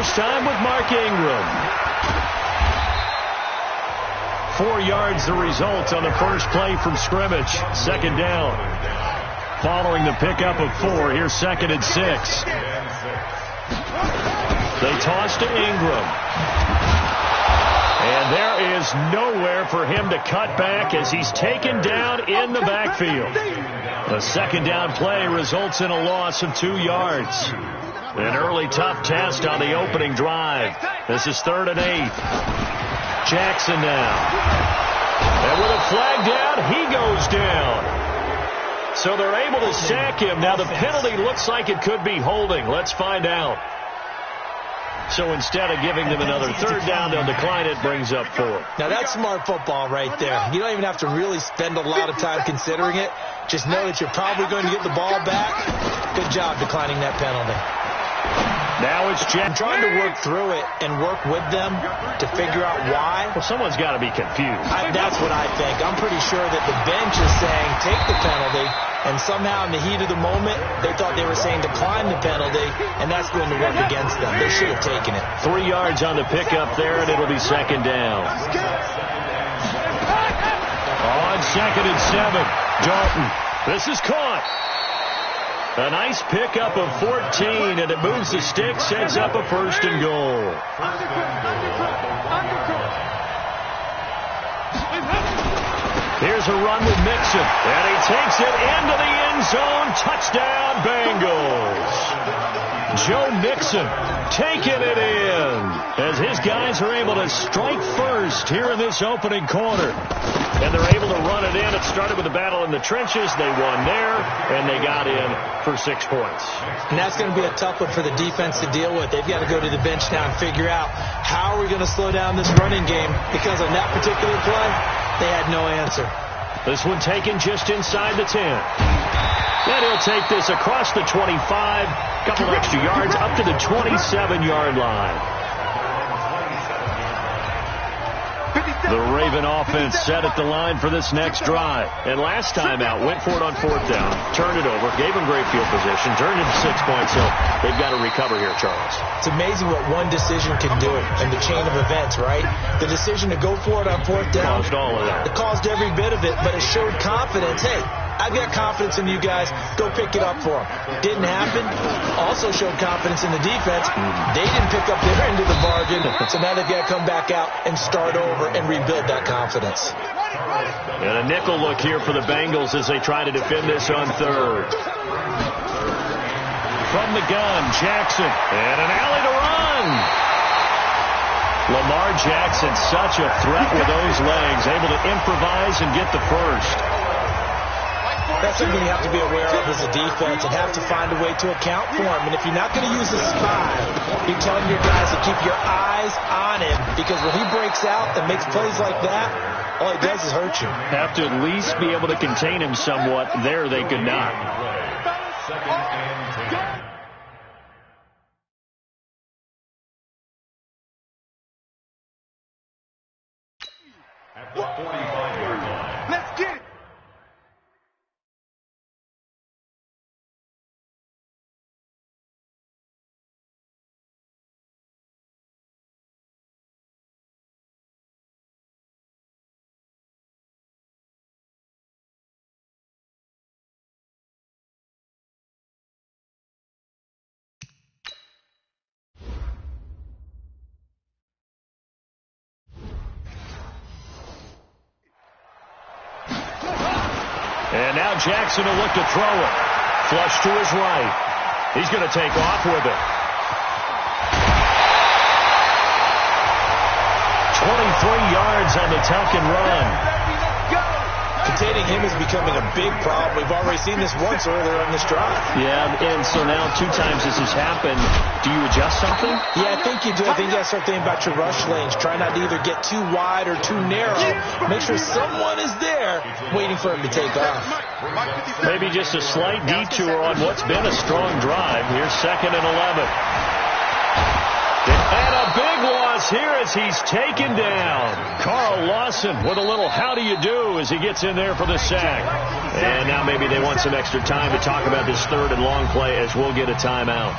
first time with Mark Ingram. 4 yards the result on the first play from scrimmage. Second down. Following the pickup of 4, here's 2nd and 6. They toss to Ingram. And there is nowhere for him to cut back as he's taken down in the backfield. A second down play results in a loss of 2 yards. An early tough test on the opening drive. This is 3rd and 8. Jackson now. And with a flag down, he goes down. So they're able to sack him. Now the penalty looks like it could be holding. Let's find out. So instead of giving them another 3rd down, they'll decline it, brings up 4. Now that's smart football right there. You don't even have to really spend a lot of time considering it. Just know that you're probably going to get the ball back. Good job declining that penalty. Now it's Jackson. Trying to work through it and work with them to figure out why. Well, someone's got to be confused. That's what I think. I'm pretty sure that the bench is saying take the penalty, and somehow in the heat of the moment, they thought they were saying decline the penalty, and that's going to work against them. They should have taken it. 3 yards on the pickup there, and it'll be 2nd down. On 2nd and 7, Dalton. This is caught. A nice pickup of 14, and it moves the stick, sets up a 1st and goal. Here's a run with Mixon, and he takes it into the end zone. Touchdown, Bengals. Joe Mixon taking it in as his guys are able to strike first here in this opening quarter. And they're able to run it in. It started with a battle in the trenches. They won there, and they got in for 6 points. And that's going to be a tough one for the defense to deal with. They've got to go to the bench now and figure out how are we going to slow down this running game, because on that particular play, they had no answer. This one taken just inside the 10. And he'll take this across the 25, a couple extra yards, up to the 27-yard line. The Raven offense set at the line for this next drive. And last time out, went for it on 4th down, turned it over, gave them great field position, turned it to 6 points. So they've got to recover here, Charles. It's amazing what one decision can do in the chain of events, right? The decision to go for it on 4th down. Caused all of that. It caused every bit of it, but it showed confidence. Hey, I've got confidence in you guys. Go pick it up for them. Didn't happen. Also showed confidence in the defense. They didn't pick up their end of the bargain, so now they've got to come back out and start over and rebuild that confidence. And a nickel look here for the Bengals as they try to defend this on 3rd. From the gun, Jackson, and an alley to run. Lamar Jackson, such a threat with those legs, able to improvise and get the first. That's something you have to be aware of as a defense and have to find a way to account for him. And if you're not going to use a spy, you're telling your guys to keep your eyes on him, because when he breaks out and makes plays like that, all he does is hurt you. Have to at least be able to contain him somewhat. There they could not. At the 45-yard line. Let's get it. And now Jackson will look to throw it. Flush to his right. He's going to take off with it. 23 yards on the tuck and run. Containing him is becoming a big problem. We've already seen this once earlier on this drive. Yeah, and so now 2 times this has happened. Do you adjust something? Yeah, I think you do. I think you got to start thinking about your rush lanes. Try not to either get too wide or too narrow. Make sure someone is there waiting for him to take off. Maybe just a slight detour on what's been a strong drive. Here's 2nd and 11. And a big loss here as he's taken down. Carl Lawson with a little how do you do as he gets in there for the sack. And now maybe they want some extra time to talk about this 3rd and long play as we'll get a timeout.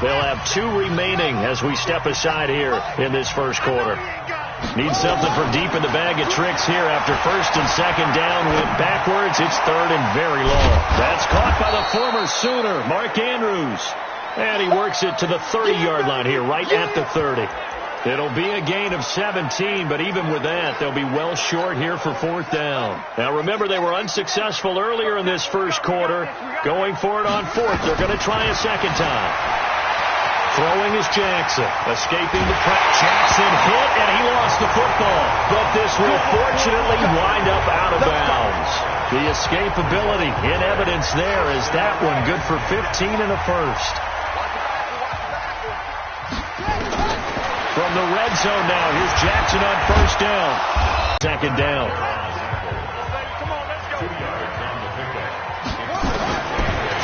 They'll have 2 remaining as we step aside here in this first quarter. Need something for deep in the bag of tricks here after first and second down went backwards. It's third and very long. That's caught by the former Sooner, Mark Andrews. And he works it to the 30-yard line here, right at the 30. It'll be a gain of 17, but even with that, they'll be well short here for fourth down. Now, remember, they were unsuccessful earlier in this first quarter. Going for it on fourth. They're going to try a second time. Throwing is Jackson. Escaping the press. Jackson hit, and he lost the football. But this will fortunately wind up out of bounds. The escapability in evidence there is that one good for 15 in the first. From the red zone now, here's Jackson on first down. Second down.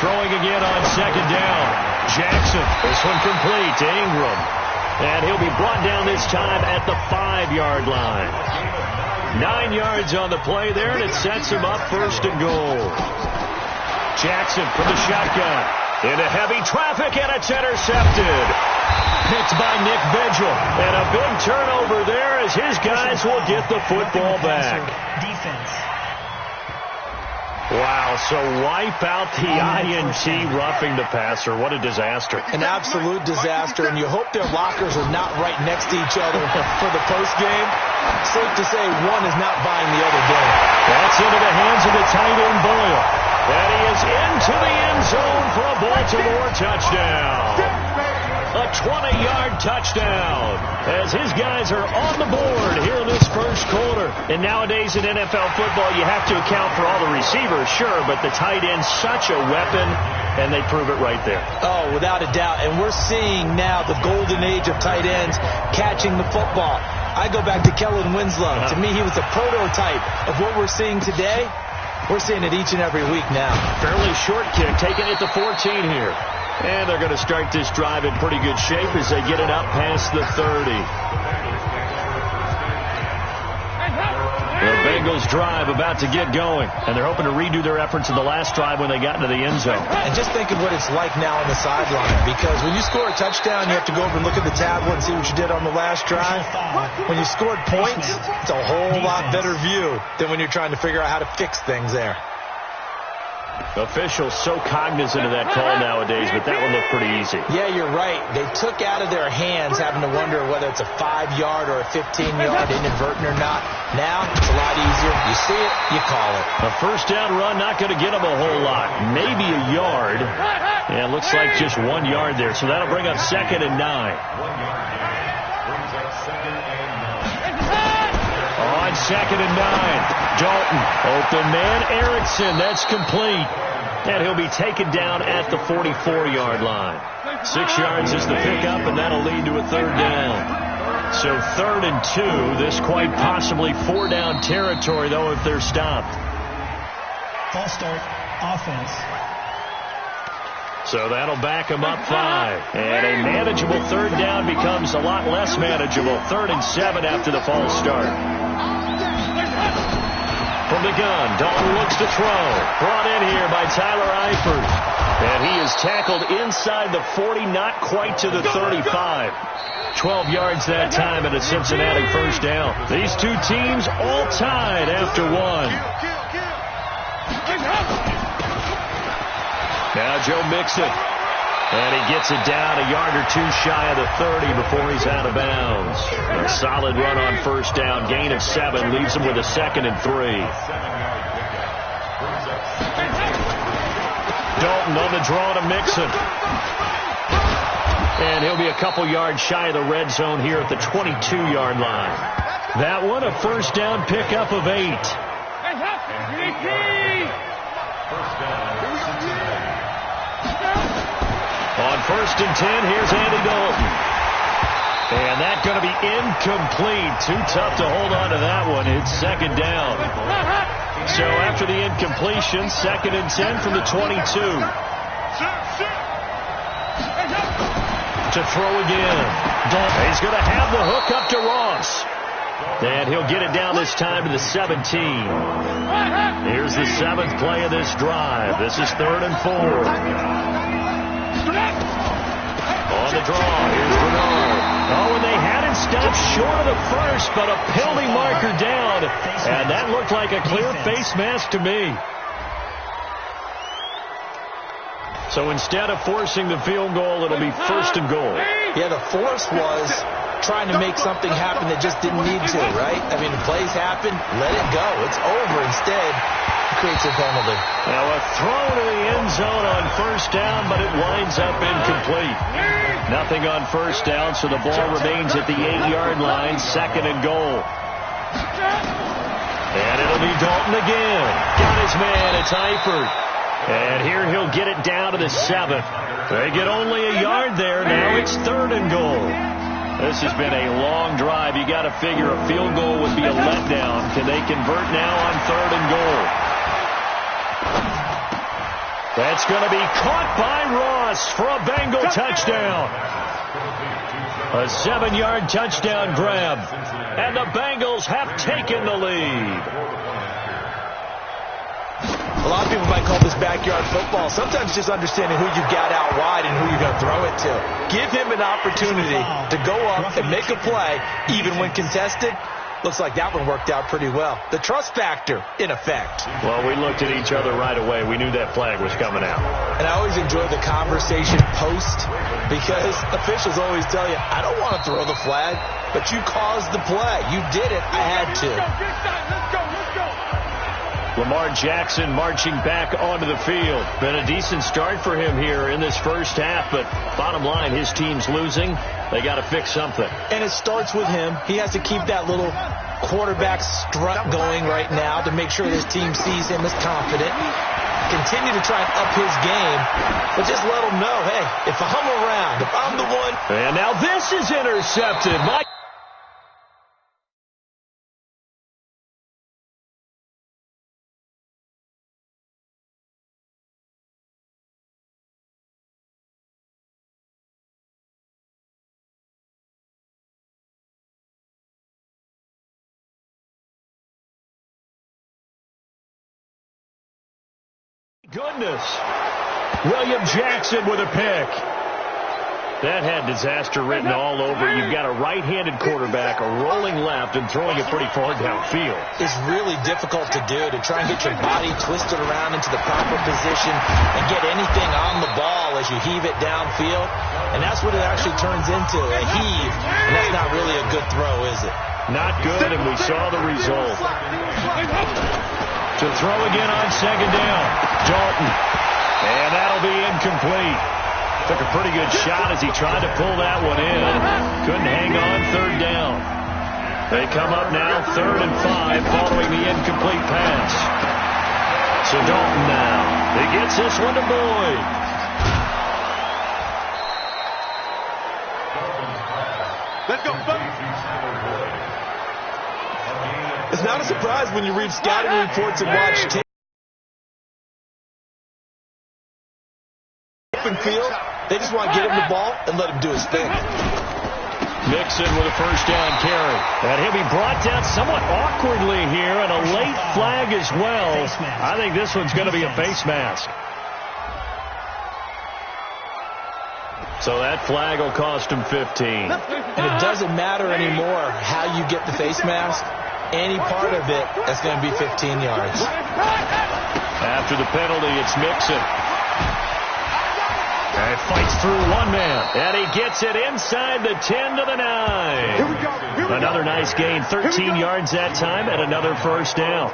Throwing again on second down. Jackson, this one complete to Ingram. And he'll be brought down this time at the 5-yard line. 9 yards on the play there, and it sets him up first and goal. Jackson from the shotgun. Into heavy traffic, and it's intercepted. Picked by Nick Vigil. And a big turnover there as his guys will get the football back. Defense. Wow, so wipe out the INT roughing the passer. What a disaster. An absolute disaster, and you hope their lockers are not right next to each other for the postgame. Safe to say one is not buying the other day. That's into the hands of the tight end, Boyle. And he is into the end zone for a Baltimore touchdown. A 20-yard touchdown as his guys are on the board here in this first quarter. And nowadays in NFL football, you have to account for all the receivers, sure, but the tight end's such a weapon, and they prove it right there. Oh, without a doubt. And we're seeing now the golden age of tight ends catching the football. I go back to Kellen Winslow. To me, he was a prototype of what we're seeing today. We're seeing it each and every week now. Fairly short kick, taking it to 14 here. And they're going to start this drive in pretty good shape as they get it up past the 30. The Bengals drive about to get going, and they're hoping to redo their efforts in the last drive when they got into the end zone. And just think of what it's like now on the sideline, because when you score a touchdown, you have to go over and look at the tablet and see what you did on the last drive. When you scored points, it's a whole lot better view than when you're trying to figure out how to fix things there. Officials so cognizant of that call nowadays, but that one looked pretty easy. Yeah, you're right. They took out of their hands having to wonder whether it's a 5-yard or a 15-yard, inadvertent or not. Now, it's a lot easier. You see it, you call it. A first down run, not going to get them a whole lot. Maybe a yard. Yeah, it looks like just 1 yard there, so that'll bring up second and 9. 1 yard brings up second and 9. On second and 9. Dalton, open man, Erickson, that's complete. And he'll be taken down at the 44-yard line. 6 yards is the pickup, and that'll lead to a third down. So 3rd and 2, this quite possibly 4-down territory, though, if they're stopped. False start, offense. So that'll back them up 5. And a manageable third down becomes a lot less manageable. 3rd and 7 after the false start. From the gun, Dalton looks to throw. Brought in here by Tyler Eifert. And he is tackled inside the 40, not quite to the 35. 12 yards that time and a Cincinnati first down. These two teams all tied after one. Now Joe Mixon. And he gets it down a yard or two shy of the 30 before he's out of bounds. A solid run on first down. Gain of 7 leaves him with a 2nd and 3. Dalton on the draw to Mixon. And he'll be a couple yards shy of the red zone here at the 22-yard line. That one a first down pickup of 8. On 1st and 10, here's Andy Dalton. And that's going to be incomplete. Too tough to hold on to that one. It's 2nd down. So after the incompletion, 2nd and 10 from the 22. To throw again. Dalton. He's going to have the hook up to Ross. And he'll get it down this time to the 17. Here's the 7th play of this drive. This is 3rd and 4. the draw. Here's Bernard. Oh, and they had it stopped short of the first, but a penalty marker down. And that looked like a clear face mask to me. So instead of forcing the field goal, it'll be 1st and goal. Yeah, the force was trying to make something happen that just didn't need to, right? I mean, the plays happen, let it go. It's over. Instead, it creates a penalty. Now a throw to the end zone on 1st down, but it winds up incomplete. Nothing on 1st down, so the ball remains at the 8-yard line, 2nd and goal. And it'll be Dalton again. Got his man. It's Eifert. And here he'll get it down to the 7th. They get only a yard there. Now it's 3rd and goal. This has been a long drive. You got to figure a field goal would be a letdown. Can they convert now on 3rd and goal? That's going to be caught by Ross for a Bengal touchdown. A 7-yard touchdown grab. And the Bengals have taken the lead. A lot of people might call this backyard football. Sometimes just understanding who you got out wide and who you're going to throw it to. Give him an opportunity to go up and make a play, even when contested. Looks like that one worked out pretty well. The trust factor in effect. Well, we looked at each other right away. We knew that flag was coming out. And I always enjoy the conversation post because officials always tell you, I don't want to throw the flag, but you caused the play. You did it. I had to. Lamar Jackson marching back onto the field. Been a decent start for him here in this first half, but bottom line, his team's losing. They got to fix something. And it starts with him. He has to keep that little quarterback strut going right now to make sure his team sees him as confident. Continue to try and up his game, but just let him know, hey, if I'm around, if I'm the one. And now this is intercepted. Goodness. William Jackson with a pick. That had disaster written all over. You've got a right-handed quarterback, a rolling left, and throwing it pretty far downfield. It's really difficult to do, to try and get your body twisted around into the proper position and get anything on the ball as you heave it downfield. And that's what it actually turns into, a heave. And that's not really a good throw, is it? Not good, and we saw the result. To throw again on 2nd down. Dalton. And that'll be incomplete. Took a pretty good shot as he tried to pull that one in. Couldn't hang on 3rd down. They come up now 3rd and 5 following the incomplete pass. So Dalton now. He gets this one to Boyd. Let's go, It's not a surprise when you read scouting reports and watch tape and field. They just want to get him the ball and let him do his thing. Mixon with a 1st down carry. And he'll be brought down somewhat awkwardly here, and a late flag as well. I think this one's going to be a face mask. So that flag will cost him 15. And it doesn't matter anymore how you get the face mask. Any part of it, that's going to be 15 yards. After the penalty, it's Mixon. And fights through one man. And he gets it inside the 10 to the 9. Here we go. Another nice gain. 13 yards that time and another 1st down.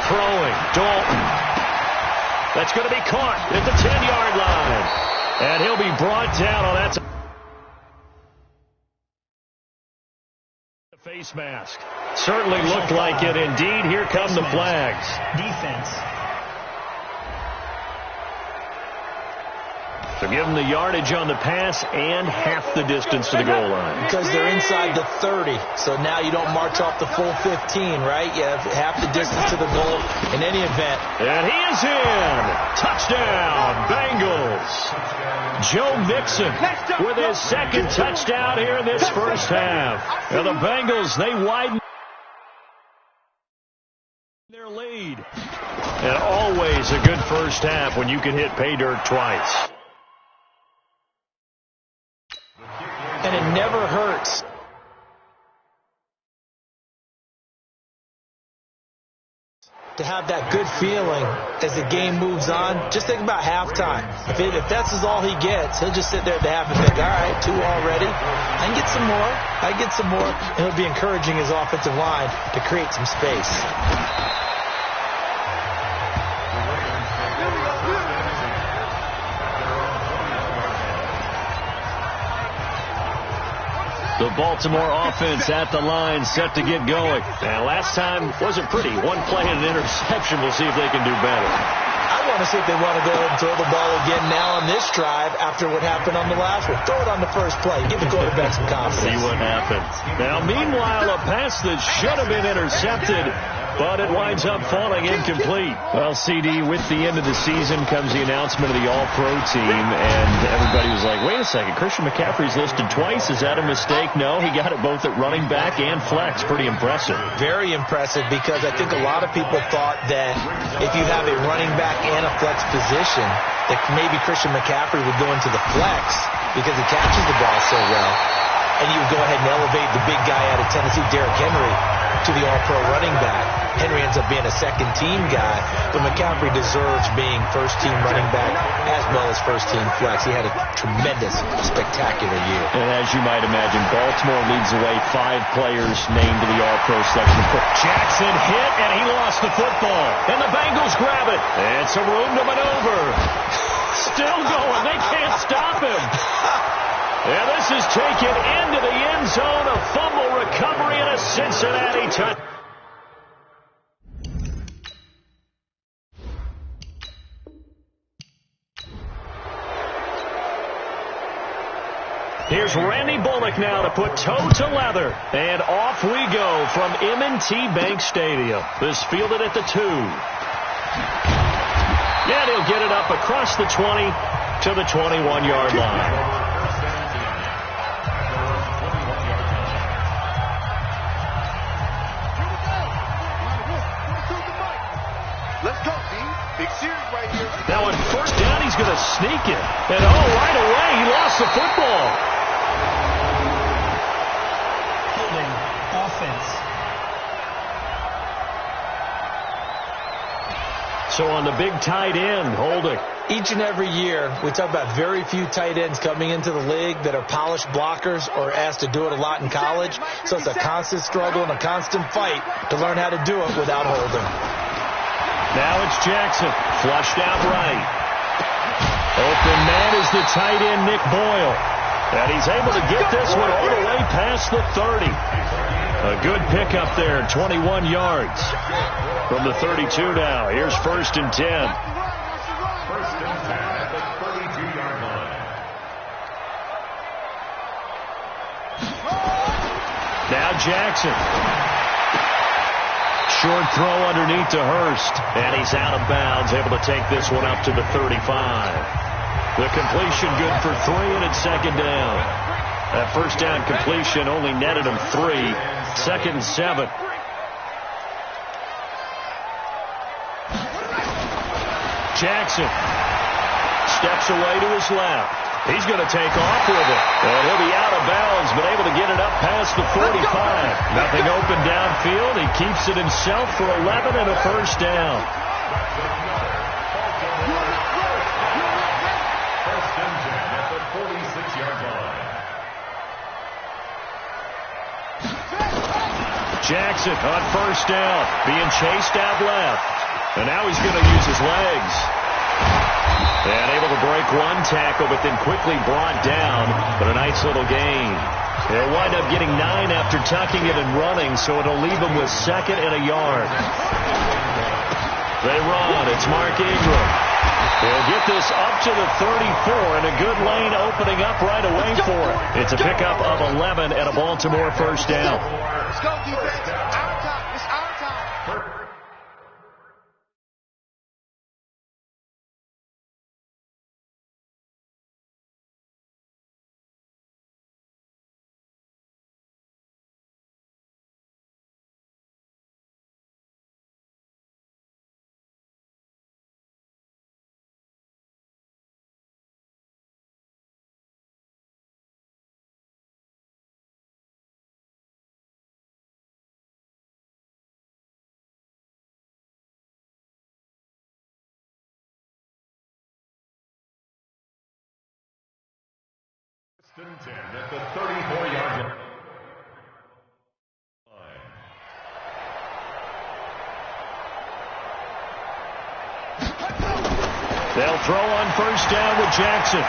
Throwing. Dalton. That's going to be caught at the 10-yard line. And he'll be brought down. Oh, that's a face mask. Certainly looked like it. Indeed, here come the flags. Defense. So give them the yardage on the pass and half the distance to the goal line. Because they're inside the 30, so now you don't march off the full 15, right? You have half the distance to the goal in any event. And he is in. Touchdown, Bengals. Joe Mixon with his 2nd touchdown here in this first half. Now the Bengals, they widen their lead. And always a good first half when you can hit pay dirt twice. And it never hurts to have that good feeling as the game moves on. Just think about halftime. If that's all he gets, he'll just sit there at the half and think, all right, 2 already. I can get some more. I can get some more. And he'll be encouraging his offensive line to create some space. The Baltimore offense at the line, set to get going. And last time wasn't pretty. One play and an interception. We'll see if they can do better. I want to see if they want to go ahead and throw the ball again now on this drive after what happened on the last one. Throw it on the first play. Give the quarterback some confidence. See what happens. Now, meanwhile, a pass that should have been intercepted, but it winds up falling incomplete. Well, CD, with the end of the season comes the announcement of the All-Pro team, and everybody was like, wait a second, Christian McCaffrey's listed twice. Is that a mistake? No, he got it both at running back and flex. Pretty impressive. Very impressive, because I think a lot of people thought that if you have a running back and a flex position, that maybe Christian McCaffrey would go into the flex because he catches the ball so well, and you would go ahead and elevate the big guy out of Tennessee, Derrick Henry, to the All-Pro running back. Henry ends up being a second-team guy, but McCaffrey deserves being first-team running back as well as first-team flex. He had a tremendous, spectacular year. And as you might imagine, Baltimore leads the way. 5 players named to the All-Pro selection. Jackson hit, and he lost the football. And the Bengals grab it. It's a room to maneuver. Still going. They can't stop him. And this is taken into the end zone. A fumble recovery and a Cincinnati touchdown. Here's Randy Bullock now to put toe to leather. And off we go from M&T Bank Stadium. This fielded at the 2. And he'll get it up across the 20 to the 21-yard line. Now on first down, he's going to sneak it. And right away, he lost the football. Holding offense. So on the big tight end, holding. Each and every year, we talk about very few tight ends coming into the league that are polished blockers or asked to do it a lot in college. So it's a constant struggle and a constant fight to learn how to do it without holding. Now it's Jackson, flushed out right. Open man is the tight end, Nick Boyle. And he's able to get this one all the way past the 30. A good pickup there, 21 yards. From the 32 now, here's 1st and 10. 1st and 10 at the 32-yard line. Now Jackson. Short throw underneath to Hurst. And he's out of bounds, able to take this one up to the 35. The completion good for 3, and it's 2nd down. That first down completion only netted him 3. 2nd and 7. Jackson steps away to his left. He's going to take off with it. And he'll be out of bounds, but able to get it up past the 45. Nothing open downfield. He keeps it himself for 11 and a first down. First and 10 at the 46-yard line. Jackson on first down, being chased out left. And now he's going to use his legs. And able to break one tackle, but then quickly brought down. But a nice little gain. They'll wind up getting 9 after tucking it and running, so it'll leave them with 2nd and a yard. They run. It's Mark Ingram. They'll get this up to the 34, and a good lane opening up right away for it. It's a pickup of 11 and a Baltimore first down. Let's go, defense. Our time. It's our time. First and 10 at the 34-yard line. They'll throw on first down with Jackson.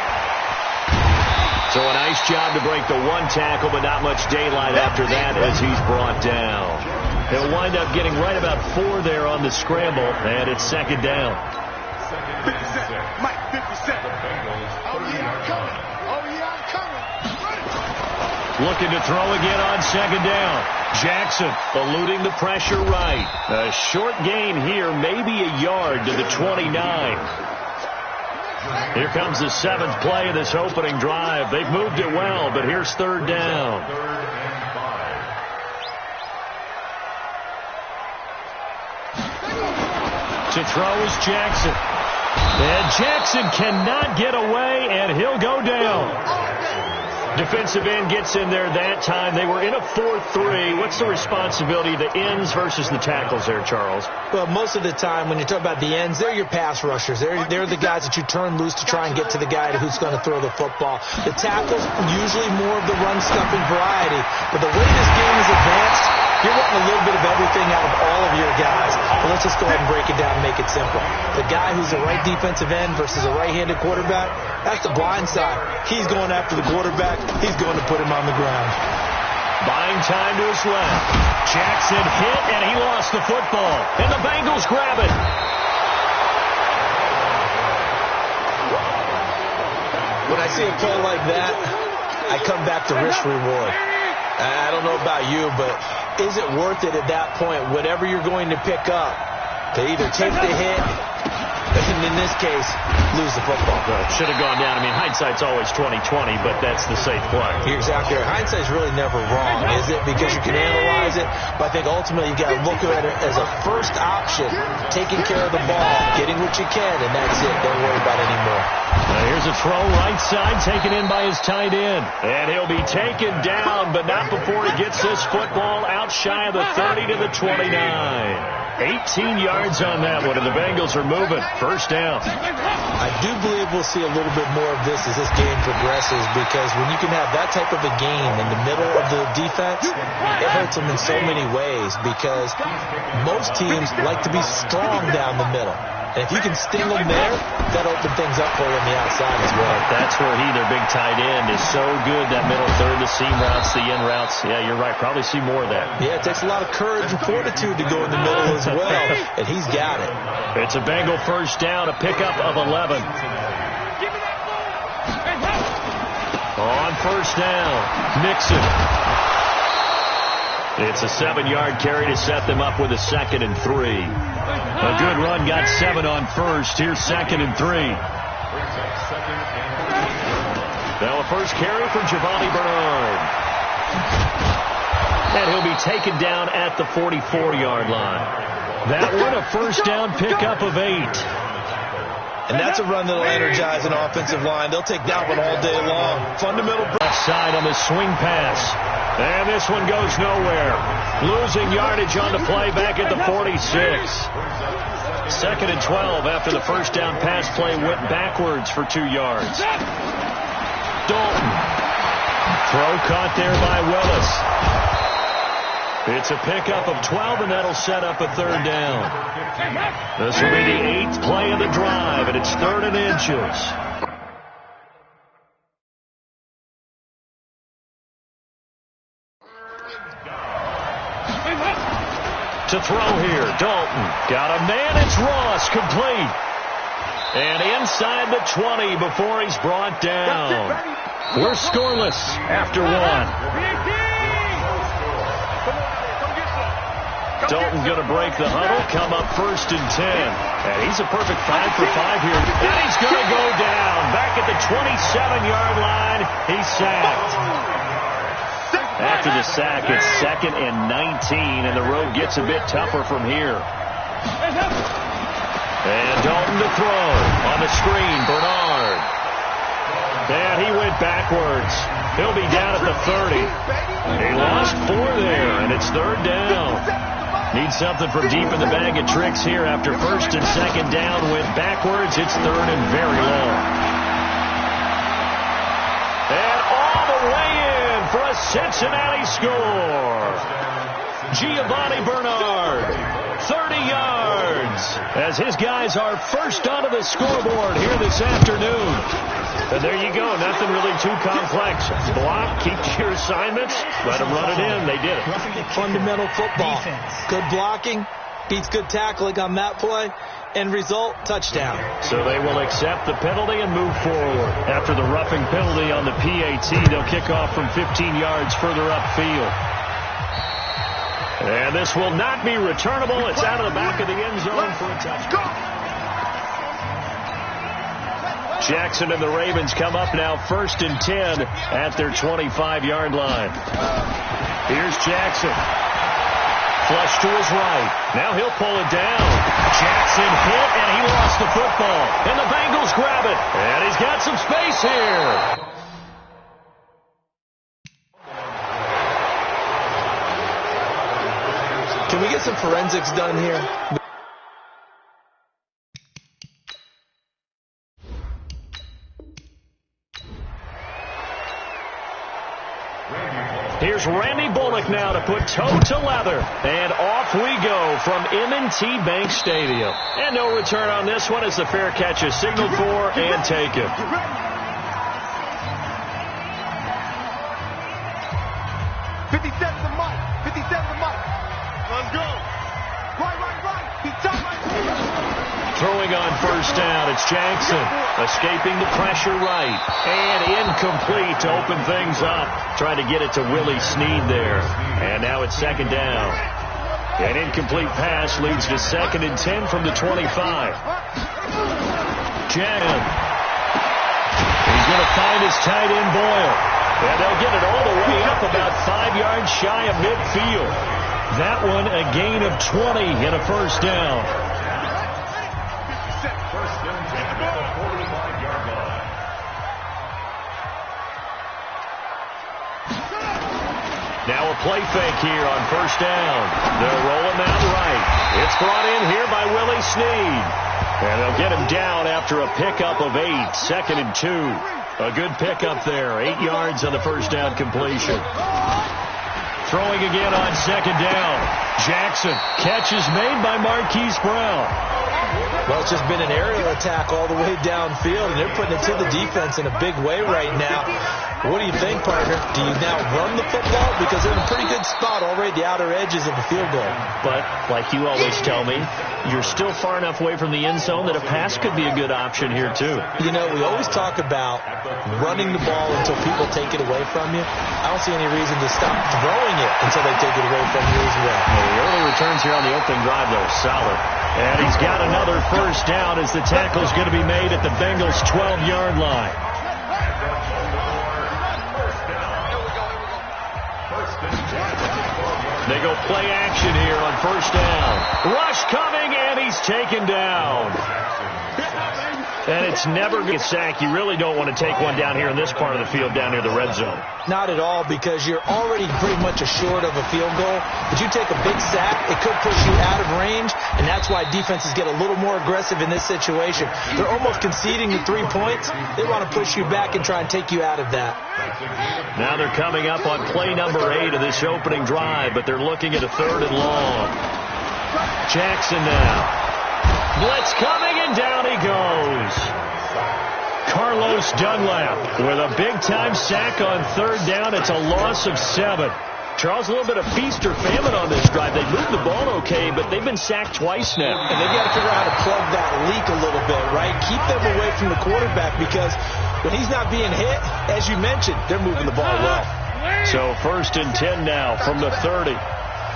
So a nice job to break the one tackle, but not much daylight after that as he's brought down. He'll wind up getting right about 4 there on the scramble, and it's second down. 57. Mike, 57. Oh, yeah, I'm coming. Oh, yeah, I'm coming. Looking to throw again on second down. Jackson eluding the pressure right. A short gain here, maybe a yard to the 29. Here comes the 7th play of this opening drive. They've moved it well, but here's third down. To throw is Jackson. And Jackson cannot get away, and he'll go down. Defensive end gets in there that time. They were in a 4-3. What's the responsibility of the ends versus the tackles there, Charles? Well, most of the time when you talk about the ends, they're your pass rushers. They're the guys that you turn loose to try and get to the guy who's going to throw the football. The tackles, usually more of the run-stuffing variety. But the way this game is advanced, you're wanting a little bit of everything out of all of your guys. But let's just go ahead and break it down and make it simple. The guy who's a right defensive end versus a right-handed quarterback, that's the blind side. He's going after the quarterback. He's going to put him on the ground. Buying time to his left. Jackson hit, and he lost the football. And the Bengals grab it. When I see a play like that, I come back to risk reward. I don't know about you, but is it worth it at that point, whatever you're going to pick up, to either take the hit, and in this case, lose the football? Should have gone down. I mean, hindsight's always 20/20, but that's the safe play. You're exactly right. Hindsight's really never wrong, is it? Because you can analyze it, but I think ultimately you got to look at it as a first option, taking care of the ball, getting what you can, and that's it. Don't worry about it anymore. Here's a throw right side, taken in by his tight end. And he'll be taken down, but not before he gets this football out shy of the 30 to the 29. 18 yards on that one, and the Bengals are moving. First down. I do believe we'll see a little bit more of this as this game progresses, because when you can have that type of a game in the middle of the defense, it hurts them in so many ways, because most teams like to be strong down the middle. And if you can sting them there, that'll open things up for you on the outside as well. That's where he, their big tight end, is so good. That middle third, the seam routes, the in routes. Yeah, you're right. Probably see more of that. Yeah, it takes a lot of courage and fortitude to go in the middle as well, and he's got it. It's a Bengal first down, a pickup of 11. On first down, Nixon. It's a 7-yard carry to set them up with a 2nd and 3. A good run, got 7 on first. Here's 2nd and 3. Now a first carry from Giovanni Bernard. And he'll be taken down at the 44-yard line. That one, a first down pickup of 8. And that's a run that'll energize an offensive line. They'll take that one all day long. Fundamental left side on the swing pass. And this one goes nowhere. Losing yardage on the play back at the 46. 2nd and 12 after the first down pass play went backwards for 2 yards. Dalton. Throw caught there by Willis. It's a pickup of 12, and that'll set up a 3rd down. This will be the 8th play of the drive, and it's 3rd and inches. To throw here, Dalton. Got a man, it's Ross, complete. And inside the 20 before he's brought down. We're scoreless after 1. Dalton going to break the huddle, come up 1st and 10. And he's a perfect 5 for 5 here. And he's going to go down. Back at the 27-yard line, he's sacked. After the sack, it's 2nd and 19, and the road gets a bit tougher from here. And Dalton to throw on the screen, Bernard. And he went backwards. He'll be down at the 30. He lost 4 there, and it's 3rd down. Need something from deep in the bag of tricks here after 1st and 2nd down. Went backwards. It's 3rd and very long. And for a Cincinnati score. Giovanni Bernard, 30 yards, as his guys are first onto the scoreboard here this afternoon. And there you go, nothing really too complex. Block, keep your assignments, let them run it in. They did it. Fundamental football. Good blocking, beats good tackling on that play. End result, touchdown. So they will accept the penalty and move forward. After the roughing penalty on the PAT, they'll kick off from 15 yards further upfield. And this will not be returnable. It's out of the back of the end zone for a touchdown. Jackson and the Ravens come up now 1st and 10 at their 25-yard line. Here's Jackson. Flush to his right. Now he'll pull it down. Jackson hit, and he lost the football. And the Bengals grab it. And he's got some space here. Can we get some forensics done here? Here's Randy Bullock now to put toe to leather. And off we go from M&T Bank Stadium. And no return on this one as the fair catch is signaled for and taken. 57 to Mike. 57 to Mike. Let's go. Right. He's top right. Throwing on first down, it's Jackson. Escaping the pressure right. And incomplete to open things up. Trying to get it to Willie Snead there. And now it's 2nd down. An incomplete pass leads to 2nd and 10 from the 25. Jackson. He's going to find his tight end Boyle. And they'll get it all the way up about 5 yards shy of midfield. That one a gain of 20 and a first down. First and 10 at the 45-yard line. Now a play fake here on first down. They'll roll him out right. It's brought in here by Willie Snead. And they'll get him down after a pickup of 8. 2nd and 2. A good pickup there. 8 yards on the first down completion. Throwing again on 2nd down. Jackson. Catch is made by Marquise Brown. Well, it's just been an aerial attack all the way downfield, and they're putting it to the defense in a big way right now. What do you think, partner? Do you now run the football? Because they're in a pretty good spot already at the outer edges of the field goal. But, like you always tell me, you're still far enough away from the end zone that a pass could be a good option here, too. You know, we always talk about running the ball until people take it away from you. I don't see any reason to stop throwing it until they take it away from you as well. Well, the early returns here on the opening drive, though, solid. And he's got another first down as the tackle's going to be made at the Bengals' 12-yard line. They go play action here on first down. Rush coming, and he's taken down. And it's never a sack. You really don't want to take one down here in this part of the field down near the red zone. Not at all, because you're already pretty much assured of a field goal. But you take a big sack, it could push you out of range, and that's why defenses get a little more aggressive in this situation. They're almost conceding the 3 points. They want to push you back and try and take you out of that. Now they're coming up on play number 8 of this opening drive, but they're looking at a 3rd and long. Jackson now. Blitz coming, and down he goes. Carlos Dunlap with a big-time sack on 3rd down. It's a loss of 7. Charles, a little bit of feast or famine on this drive. They moved the ball okay, but they've been sacked twice now. And they've got to figure out how to plug that leak a little bit, right? Keep them away from the quarterback, because when he's not being hit, as you mentioned, they're moving the ball well. So 1st and 10 now from the 30.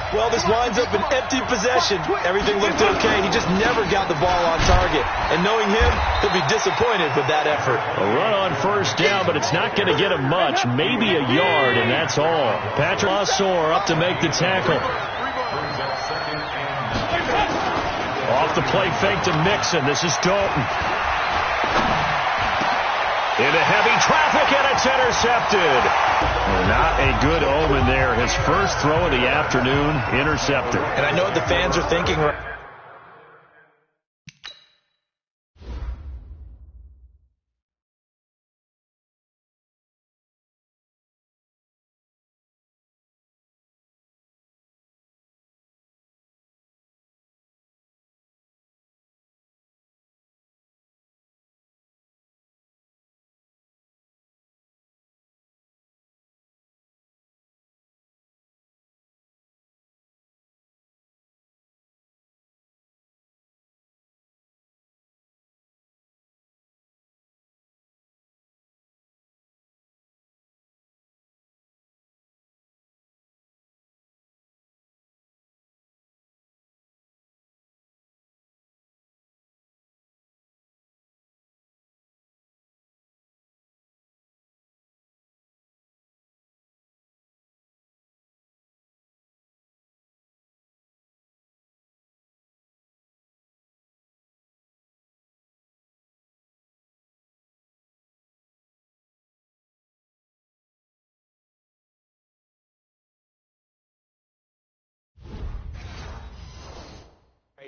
Well, this winds up an empty possession. Everything looked okay. He just never got the ball on target. And knowing him, he'll be disappointed with that effort. A run on first down, but it's not going to get him much. Maybe a yard, and that's all. Patrick Lassor up to make the tackle. Off the play fake to Mixon. This is Dalton. Into heavy traffic, and it's intercepted. Not a good omen there. His first throw of the afternoon, intercepted. And I know what the fans are thinking right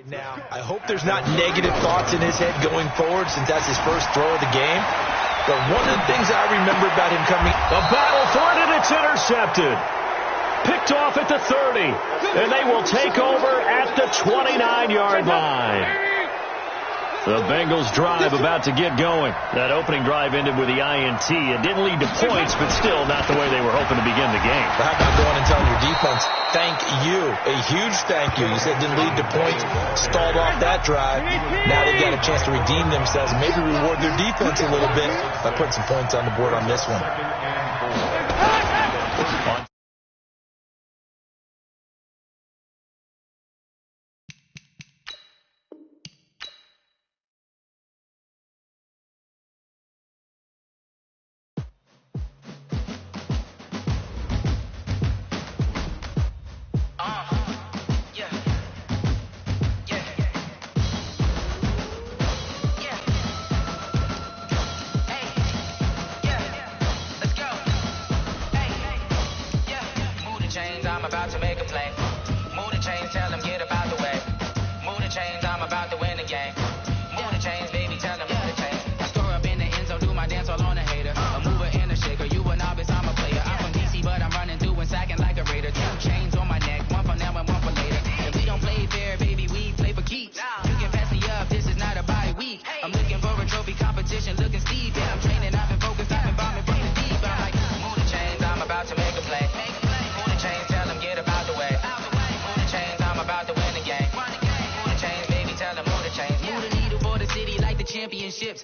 Now, I hope there's not negative thoughts in his head going forward since that's his first throw of the game. But one of the things I remember about him coming... The battle for it, and it's intercepted. Picked off at the 30, and they will take over at the 29-yard line. The Bengals drive about to get going. That opening drive ended with the INT. It didn't lead to points, but still not the way they were hoping to begin the game. But how about going and telling your defense, thank you, a huge thank you. You said it didn't lead to points, stalled off that drive. Now they've got a chance to redeem themselves and maybe reward their defense a little bit by putting some points on the board on this one.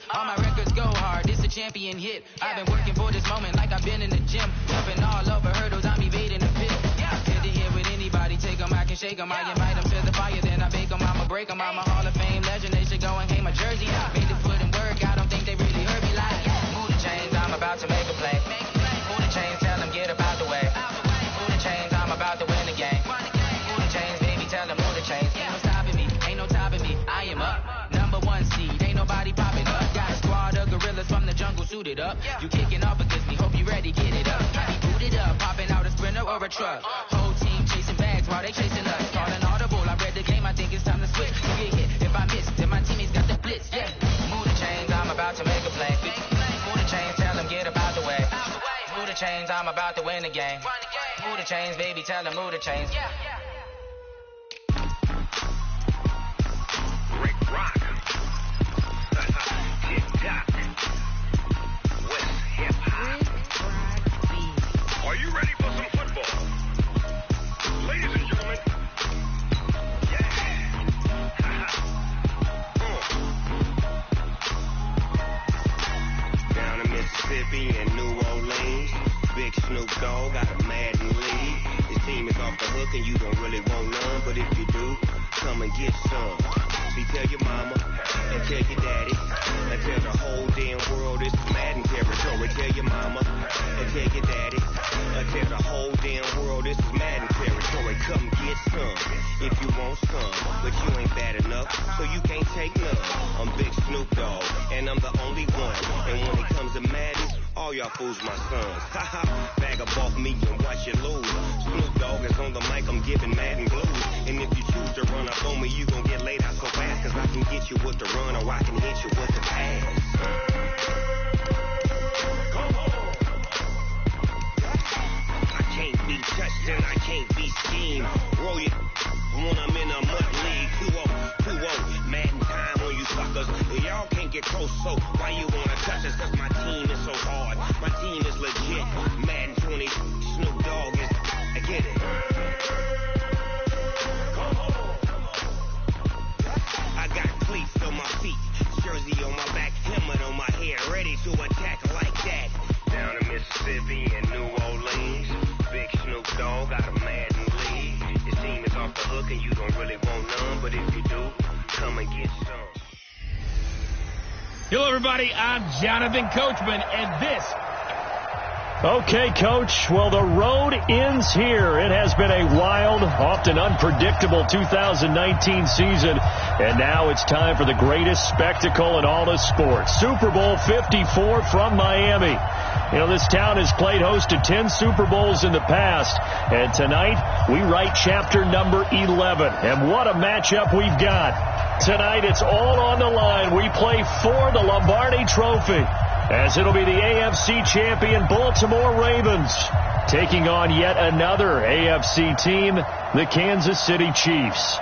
All my records go hard, this a champion hit. I've been working for this moment like I've been in the gym. Jumping all over hurdles, I'm evading the pit. Head to head with anybody, take them, I can shake them. I invite them to the fire, then I bake them, I'ma break them. I'm a Hall of Fame legend, they should go and hang my jersey. Made it put in work, I don't think they really heard me like, move the chains, I'm about to make a play. Move the chains, tell them get up out the way. Move the chains, I'm about to win the game. Move the chains, baby, tell them move the chains. Ain't no stopping me, ain't no topping me, I am up. Number one seed, ain't nobody popping up. Got a squad of gorillas from the jungle suited up. You kicking off against me, hope you ready, get it up. I be booted up, popping out a Sprinter or a truck. Whole team chasing bags while they chasing us. Calling audible, I read the game, I think it's time to switch. You get hit, if I miss, then my teammates got the blitz. Yeah, move the chains, I'm about to make a play. Move the chains, tell them get up out the way. Move the chains, I'm about to win the game. Move the chains, baby, tell them move the chains. Rick Rock. Tick-tock. West hip-hop. Are you ready for some football? Ladies and gentlemen. Yeah. Down in Mississippi and New Orleans, Big Snoop Dogg got a Madden league. His team is off the hook and you don't really want none, but if you do, come and get some. See, tell your mama and tell your daddy and tell the whole damn world it's Madden territory. Tell your mama and tell your daddy and tell the whole damn world it's Madden territory. Come get some if you want some, but you ain't bad enough, so you can't take none. I'm Big Snoop Dogg, and I'm the only one. And when it comes to Madden, all y'all fools my sons. Haha, bag up off me and watch you lose. Snoop Dogg is on the mic, I'm giving Madden blues. And if you choose to run up on me, you gon' get laid out so fast, cause I can get you with the run or I can hit you with the pass. I can't be touched and I can't be schemed. Roll you when I'm in a mud league. 2-0, Madden time on you suckers. Y'all can't get close, so why you wanna touch us? Cause my team is so hard. My team is legit. Madden 20, Snoop Dogg is, I get it. I got cleats on my feet, jersey on my back, helmet on my head, ready to attack like that. Down in Mississippi and New Orleans, Big Snoop Dogg got a Madden league. His team is off the hook and you don't really want none, but if you do, come and get some. Hello, everybody. I'm Jonathan Coachman, and this Okay, Coach. Well, the road ends here. It has been a wild, often unpredictable 2019 season. And now it's time for the greatest spectacle in all of sports. Super Bowl 54 from Miami. You know, this town has played host to 10 Super Bowls in the past. And tonight, we write chapter number 11. And what a matchup we've got. Tonight, it's all on the line. We play for the Lombardi Trophy, as it'll be the AFC champion Baltimore Ravens taking on yet another AFC team, the Kansas City Chiefs.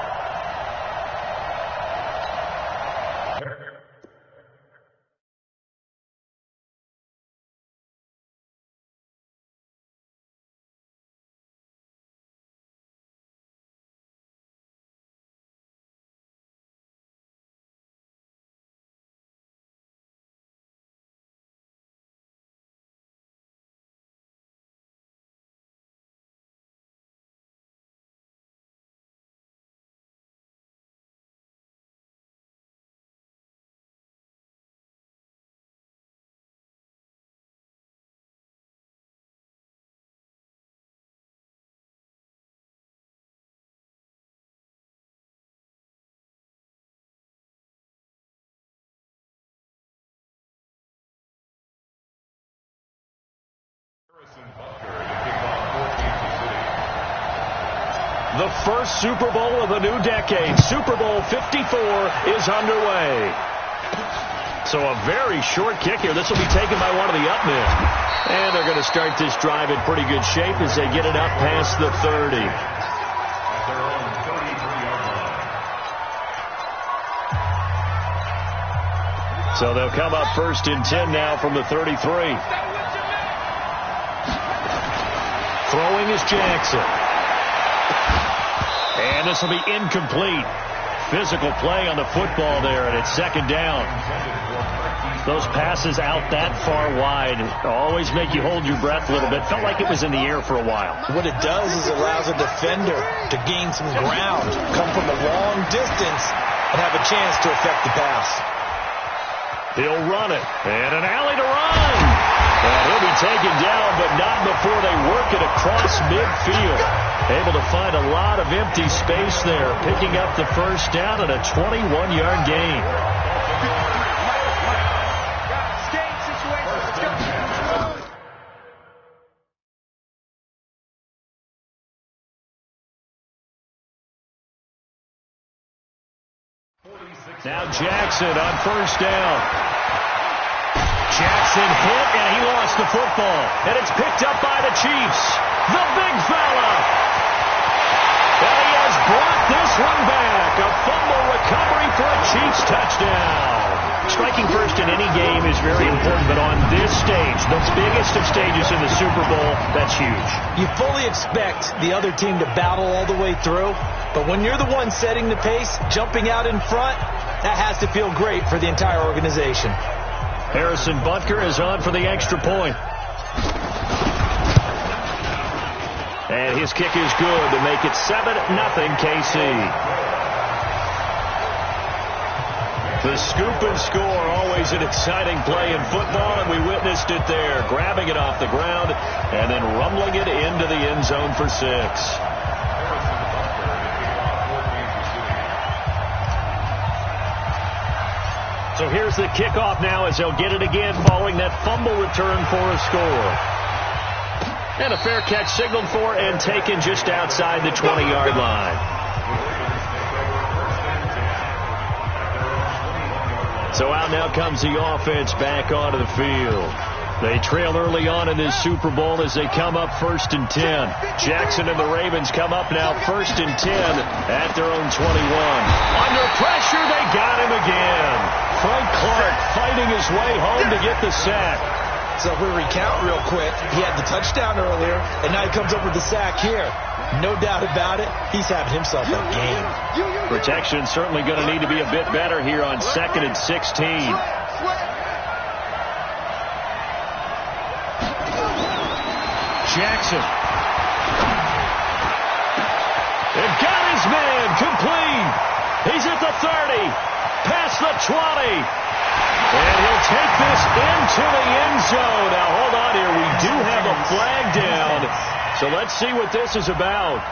The first Super Bowl of the new decade, Super Bowl 54, is underway. So a very short kick here. This will be taken by one of the up men. And they're going to start this drive in pretty good shape as they get it up past the 30. So they'll come up first and 10 now from the 33. Throwing is Jackson. And this will be incomplete. Physical play on the football there, and it's second down. Those passes out that far wide always make you hold your breath a little bit. Felt like it was in the air for a while. What it does is it allows a defender to gain some ground, come from a long distance, and have a chance to affect the pass. He'll run it, and an alley to run. And he'll be taken down, but not before they work it across midfield. Able to find a lot of empty space there, picking up the first down and a 21-yard gain. Now Jackson on first down. Jackson hit, and he lost the football. And it's picked up by the Chiefs. The big fella. And he has brought this one back. A fumble recovery for a Chiefs touchdown. Striking first in any game is very important, but on this stage, the biggest of stages in the Super Bowl, that's huge. You fully expect the other team to battle all the way through, but when you're the one setting the pace, jumping out in front, that has to feel great for the entire organization. Harrison Butker is on for the extra point. And his kick is good to make it 7-0 KC. The scoop and score, always an exciting play in football, and we witnessed it there. Grabbing it off the ground and then rumbling it into the end zone for 6. So here's the kickoff now as they'll get it again following that fumble return for a score. And a fair catch signaled for and taken just outside the 20-yard line. So out now comes the offense back onto the field. They trail early on in this Super Bowl as they come up first and 10. Jackson and the Ravens come up now first and 10 at their own 21. Under pressure, they got him again. Frank Clark fighting his way home to get the sack. So if we recount real quick, he had the touchdown earlier, and now he comes up with the sack here. No doubt about it, he's having himself a game. Protection certainly going to need to be a bit better here on 2nd and 16. Jackson. They've got his man complete. He's at the 30, past the 20. And he'll take this into the end zone. Now, hold on here. We do have a So let's see what this is about.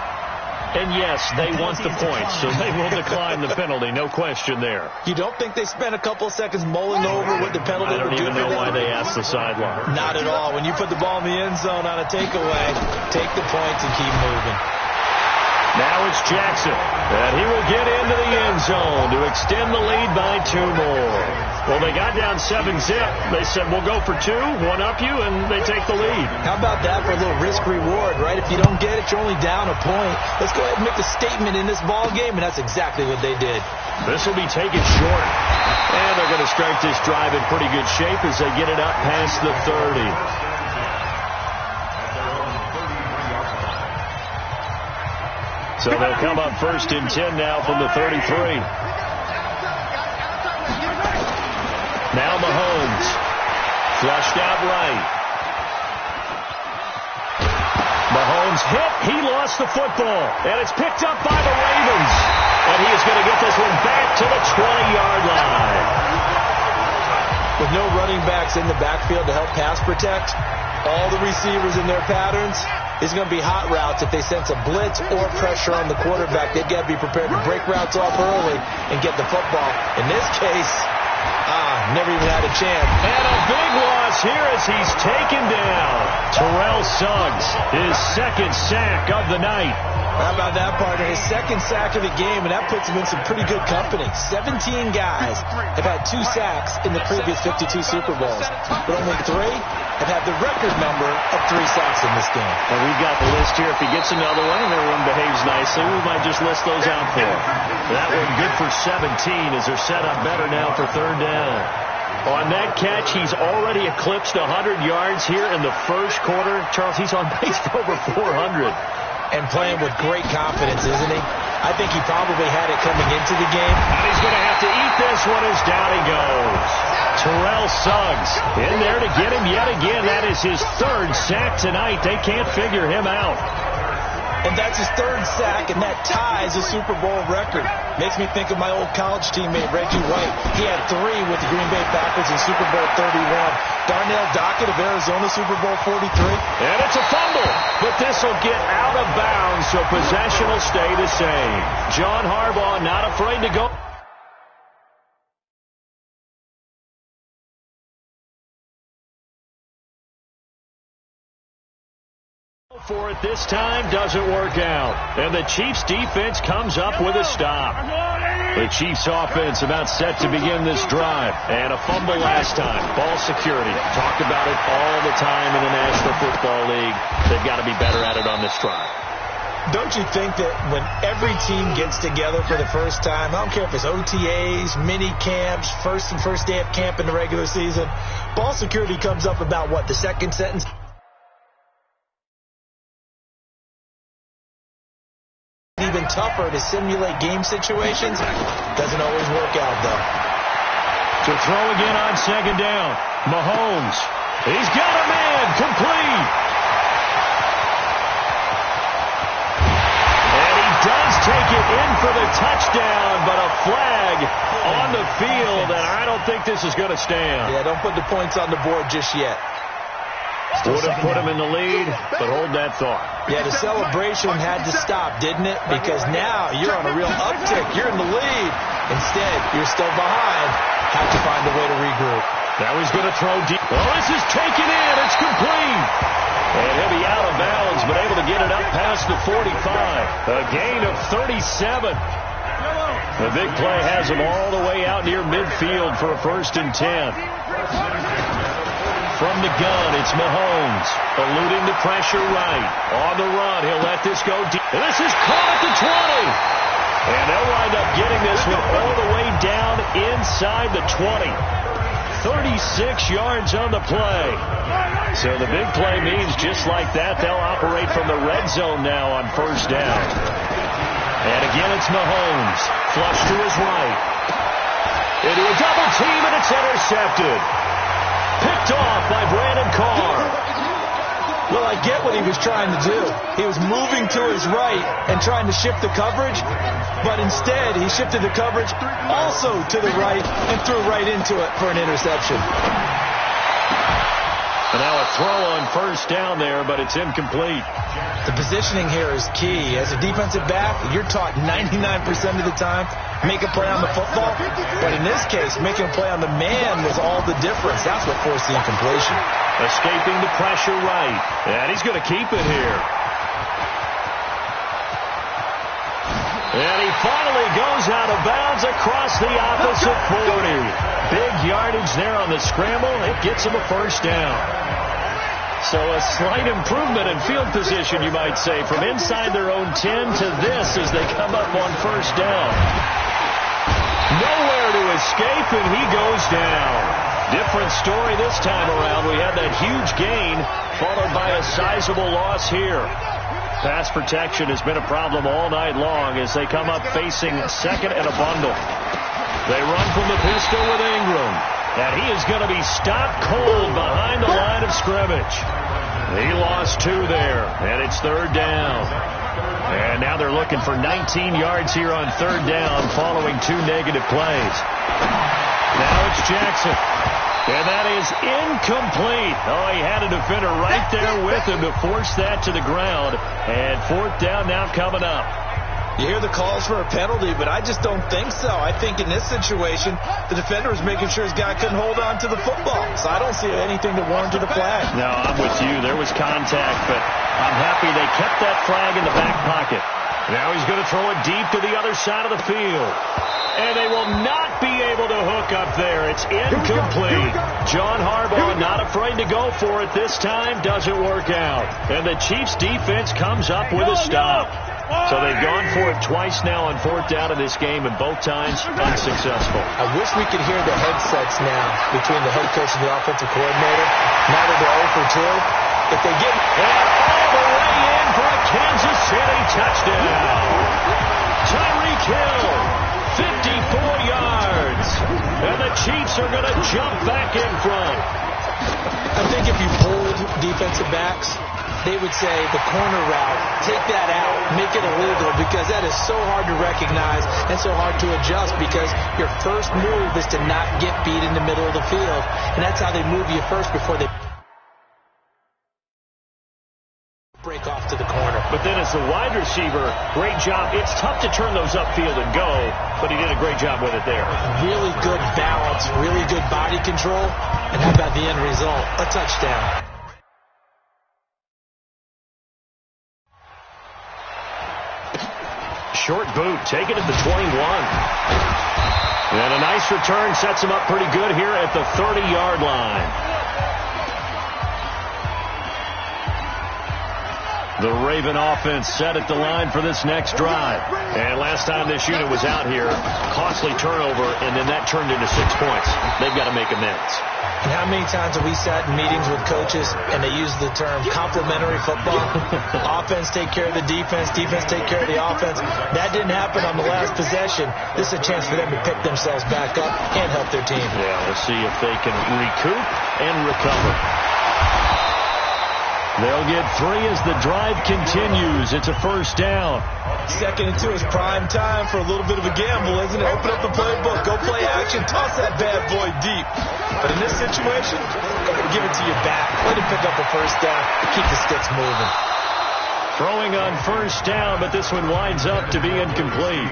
And yes, they want the points, so they will decline the penalty. No question there. You don't think they spent a couple of seconds mulling over what the penalty would do? I don't even know why they asked the sideline. Not at all. When you put the ball in the end zone on a takeaway, take the points and keep moving. Now it's Jackson, and he will get into the end zone to extend the lead by 2 more. Well, they got down 7-0. They said, we'll go for 2, one up you, and they take the lead. How about that for a little risk-reward, right? If you don't get it, you're only down a point. Let's go ahead and make a statement in this ball game, and that's exactly what they did. This will be taken short. And they're going to start this drive in pretty good shape as they get it up past the 30. So they'll come up 1st and 10 now from the 33. Now Mahomes. Flushed out right. Mahomes hit. He lost the football. And it's picked up by the Ravens. And he is going to get this one back to the 20-yard line. With no running backs in the backfield to help pass protect, all the receivers in their patterns, it's going to be hot routes. If they sense a blitz or pressure on the quarterback, they've got to be prepared to break routes off early and get the football. In this case, never even had a chance. And a big loss here as he's taken down. Terrell Suggs, his 2nd sack of the night. How about that, partner? His 2nd sack of the game, and that puts him in some pretty good company. 17 guys have had 2 sacks in the previous 52 Super Bowls, but only 3 have had the record number of 3 sacks in this game. And we've got the list here. If he gets another one and everyone behaves nicely, we might just list those out for him. That one good for 17 as they're set up better now for 3rd down. On that catch, he's already eclipsed 100 yards here in the 1st quarter. Charles, he's on pace for over 400. And playing with great confidence, isn't he? I think he probably had it coming into the game. And he's going to have to eat this one as down he goes. Terrell Suggs in there to get him yet again. That is his 3rd sack tonight. They can't figure him out. And that's his 3rd sack, and that ties a Super Bowl record. Makes me think of my old college teammate, Reggie White. He had 3 with the Green Bay Packers in Super Bowl 31. Darnell Dockett of Arizona, Super Bowl 43. And it's a fumble, but this will get out of bounds, so possession will stay the same. John Harbaugh not afraid to go. For it this time doesn't work out, and the Chiefs defense comes up with a stop. The Chiefs offense about set to begin this drive, and a fumble last time. Ball security, talked about it all the time in the National Football League. They've got to be better at it on this drive. Don't you think that when every team gets together for the first time, I don't care if it's OTAs, mini camps, first day of camp in the regular season, ball security comes up about what, the 2nd sentence? Even tougher to simulate game situations. Doesn't always work out, though. To throw again on 2nd down. Mahomes. He's got a man. Complete. And he does take it in for the touchdown, but a flag on the field, and I don't think this is going to stand. Yeah, don't put the points on the board just yet. Would have put him in the lead, but hold that thought. Yeah, the celebration had to stop, didn't it? Because now you're on a real uptick. You're in the lead. Instead, you're still behind. Have to find a way to regroup. Now he's going to throw deep. Well, this is taken in. It's complete. And he'll be out of bounds, but able to get it up past the 45. A gain of 37. The big play has him all the way out near midfield for a 1st and 10. From the gun, it's Mahomes, eluding the pressure right. On the run, he'll let this go deep. And this is caught at the 20. And they'll wind up getting this one all the way down inside the 20. 36 yards on the play. So the big play means just like that, they'll operate from the red zone now on 1st down. And again, it's Mahomes, flush to his right. Into a double team, and it's intercepted. Picked off by Brandon Carr. Well, I get what he was trying to do. He was moving to his right and trying to shift the coverage, but instead he shifted the coverage also to the right and threw right into it for an interception. And now a throw on first down there, but it's incomplete. The positioning here is key. As a defensive back, you're taught 99% of the time, make a play on the football. But in this case, making a play on the man was all the difference. That's what forced the incompletion. Escaping the pressure right. And he's going to keep it here. And he finally goes out of bounds across the opposite 40. Big yardage there on the scramble. It gets him a first down. So a slight improvement in field position, you might say, from inside their own 10 to this as they come up on first down. Nowhere to escape, and he goes down. Different story this time around. We had that huge gain followed by a sizable loss here. Pass protection has been a problem all night long as they come up facing second and a bundle. They run from the pistol with Ingram. And he is going to be stopped cold behind the line of scrimmage. He lost 2 there, and it's third down. And now they're looking for 19 yards here on third down following 2 negative plays. Now it's Jackson. And that is incomplete. Oh, he had a defender right there with him to force that to the ground. And fourth down now coming up. You hear the calls for a penalty, but I just don't think so. I think in this situation, the defender was making sure his guy couldn't hold on to the football. So I don't see anything to warrant a flag. No, I'm with you. There was contact, but I'm happy they kept that flag in the back pocket. Now he's going to throw it deep to the other side of the field. And they will not be able to hook up there. It's incomplete. John Harbaugh not afraid to go for it this time. Doesn't work out. And the Chiefs defense comes up with a stop. So they've gone for it twice now on fourth down in this game, and both times unsuccessful. I wish we could hear the headsets now between the head coach and the offensive coordinator. Now that they're 0 for 2, if they get and all the way in for a Kansas City touchdown. Tyreek Hill, 54 yards. And the Chiefs are going to jump back in front. I think if you pulled defensive backs, they would say the corner route, take that out, make it illegal, because that is so hard to recognize and so hard to adjust, because your first move is to not get beat in the middle of the field. And that's how they move you first before they break off to the corner. But then as the wide receiver, great job. It's tough to turn those upfield and go, but he did a great job with it there. Really good balance, really good body control, and how about the end result? A touchdown. Short boot, taken at the 21. And a nice return sets him up pretty good here at the 30-yard line. The Raven offense set at the line for this next drive. And last time this unit was out here, costly turnover, and then that turned into 6 points. They've got to make amends. And how many times have we sat in meetings with coaches and they use the term complementary football? Offense take care of the defense, defense take care of the offense. That didn't happen on the last possession. This is a chance for them to pick themselves back up and help their team. Yeah, let's see if they can recoup and recover. They'll get 3 as the drive continues. It's a first down. 2nd and 2 is prime time for a little bit of a gamble, isn't it? Open up the playbook, go play action, toss that bad boy deep. But in this situation, go ahead and give it to your back. Let him pick up a first down. Keep the sticks moving. Throwing on first down, but this one winds up to be incomplete.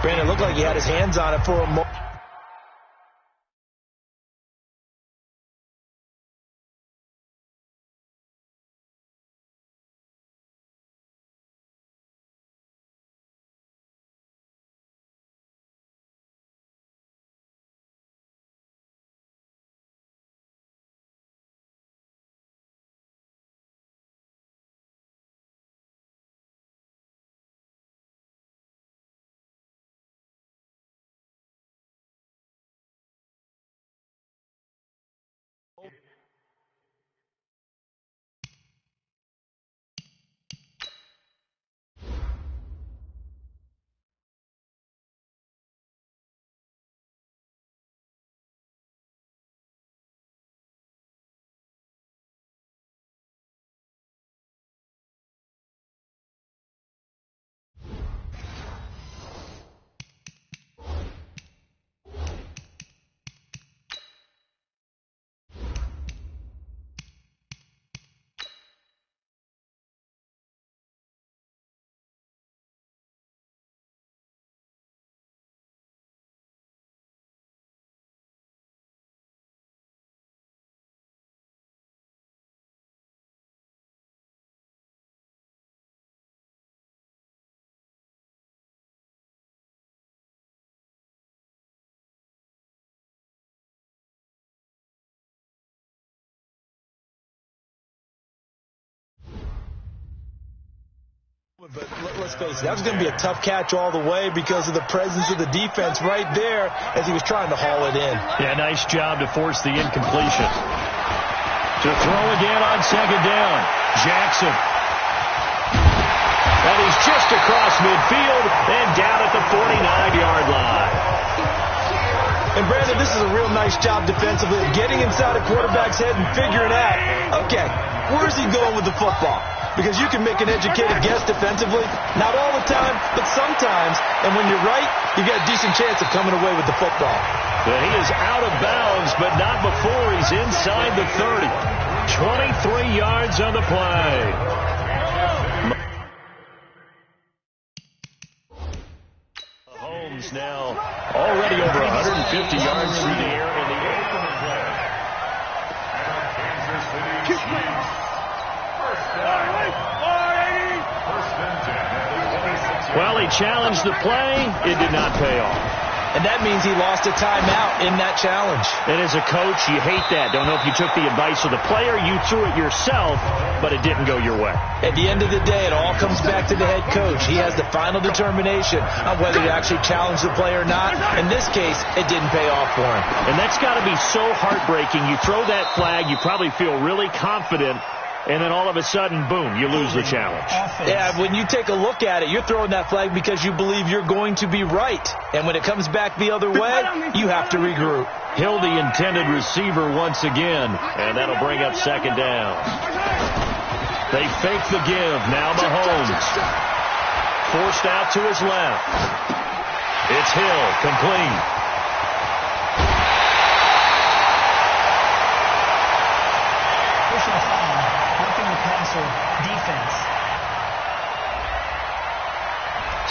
Brandon, it looked like he had his hands on it for a moment. But let's face it, that was going to be a tough catch all the way because of the presence of the defense right there as he was trying to haul it in. Yeah, nice job to force the incompletion. To throw again on second down, Jackson. And he's just across midfield and down at the 49-yard line. And, Brandon, this is a real nice job defensively of getting inside a quarterback's head and figuring out, okay, where's he going with the football? Because you can make an educated guess defensively, not all the time, but sometimes. And when you're right, you got a decent chance of coming away with the football. But he is out of bounds, but not before he's inside the 30. 23 yards on the play. Mahomes now already over 150 yards through the air in the opening play. Well, he challenged the play. It did not pay off. And that means he lost a timeout in that challenge. And as a coach, you hate that. Don't know if you took the advice of the player, you threw it yourself, but it didn't go your way. At the end of the day, it all comes back to the head coach. He has the final determination on whether to actually challenge the play or not. In this case, it didn't pay off for him. And that's got to be so heartbreaking. You throw that flag, you probably feel really confident, and then all of a sudden, boom, you lose the challenge. Yeah, when you take a look at it, you're throwing that flag because you believe you're going to be right. And when it comes back the other way, you have to regroup. Hill, the intended receiver once again, and that'll bring up second down. They fake the give. Now Mahomes. Forced out to his left. It's Hill, complete. Defense.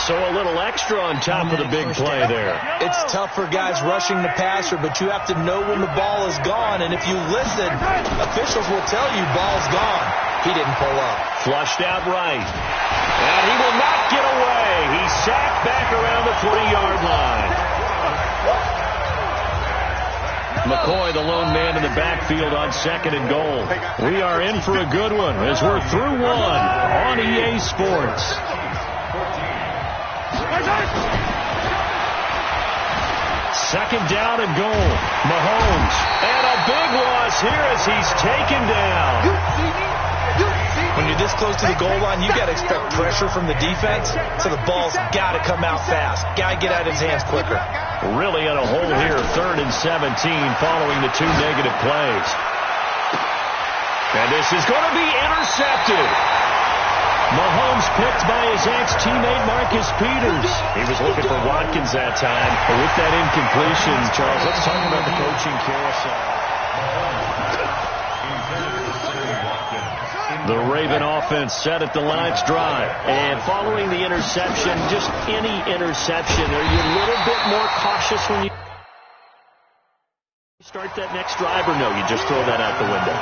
So a little extra on top of the big play there. It's tough for guys rushing the passer, but you have to know when the ball is gone. And if you listen, officials will tell you ball's gone. He didn't pull up. Flushed out right. And he will not get away. He's sacked back around the 3-yard line. McCoy, the lone man in the backfield on second and goal. We are in for a good one as we're through one on EA Sports. Second down and goal. Mahomes. And a big loss here as he's taken down. When you're this close to the goal line, you got to expect pressure from the defense, so the ball's got to come out fast. Got to get out of his hands quicker. Really in a hole here, 3rd and 17 following the 2 negative plays. And this is going to be intercepted. Mahomes picked by his ex-teammate Marcus Peters. He was looking for Watkins that time. But with that incompletion, Charles, let's talk about the coaching carousel. The Raven offense set at the line's drive. And following the interception, just any interception, are you a little bit more cautious when you start that next drive, or no, you just throw that out the window?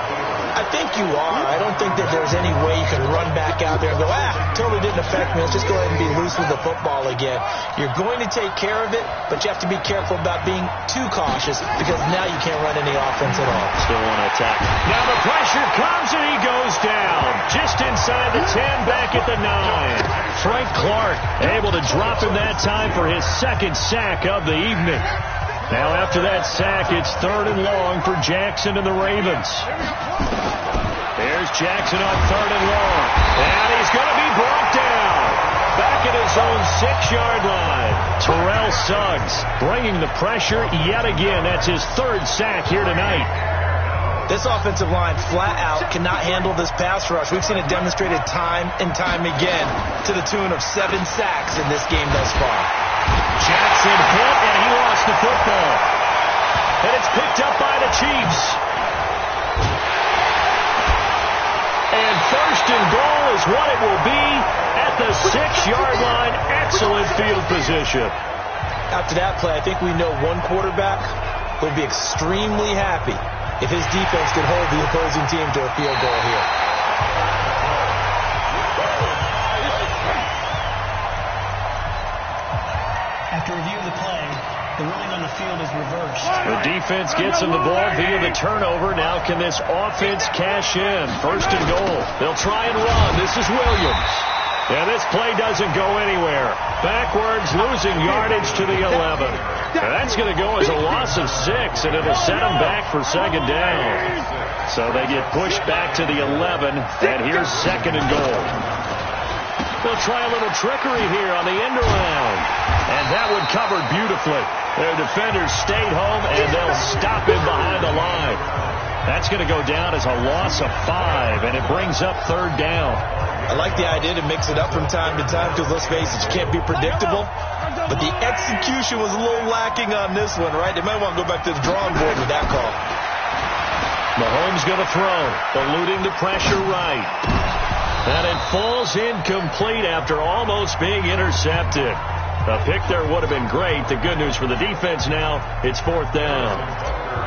I think you are. I don't think that there's any way you can run back out there and go, totally didn't affect me. Let's just go ahead and be loose with the football again. You're going to take care of it, but you have to be careful about being too cautious because now you can't run any offense at all. Still want to attack. Now the pressure comes and he goes down. Just inside the 10, back at the 9. Frank Clark able to drop him that time for his second sack of the evening. Now after that sack, it's 3rd and long for Jackson and the Ravens. There's Jackson on 3rd and long. And he's going to be brought down. Back at his own 6-yard line. Terrell Suggs bringing the pressure yet again. That's his 3rd sack here tonight. This offensive line flat out cannot handle this pass rush. We've seen it demonstrated time and time again to the tune of 7 sacks in this game thus far. Jackson hit, and he lost the football. And it's picked up by the Chiefs. And 1st and goal is what it will be at the 6-yard line. Excellent field position. After that play, I think we know one quarterback will be extremely happy if his defense can hold the opposing team to a field goal here. After review of the play, the ruling on the field is reversed. The defense gets him the ball via the turnover. Now can this offense cash in? 1st and goal. They'll try and run. This is Williams. And this play doesn't go anywhere. Backwards, losing yardage to the 11. And that's going to go as a loss of 6, and it'll set them back for second down. So they get pushed back to the 11, and here's second and goal. They'll try a little trickery here on the end around. And that one covered beautifully. Their defenders stayed home, and they'll stop him behind the line. That's going to go down as a loss of 5, and it brings up third down. I like the idea to mix it up from time to time because, let's face it, you can't be predictable. But the execution was a little lacking on this one, right? They might want to go back to the drawing board with that call. Mahomes going to throw, eluding the pressure right. And it falls incomplete after almost being intercepted. A pick there would have been great. The good news for the defense now, it's fourth down.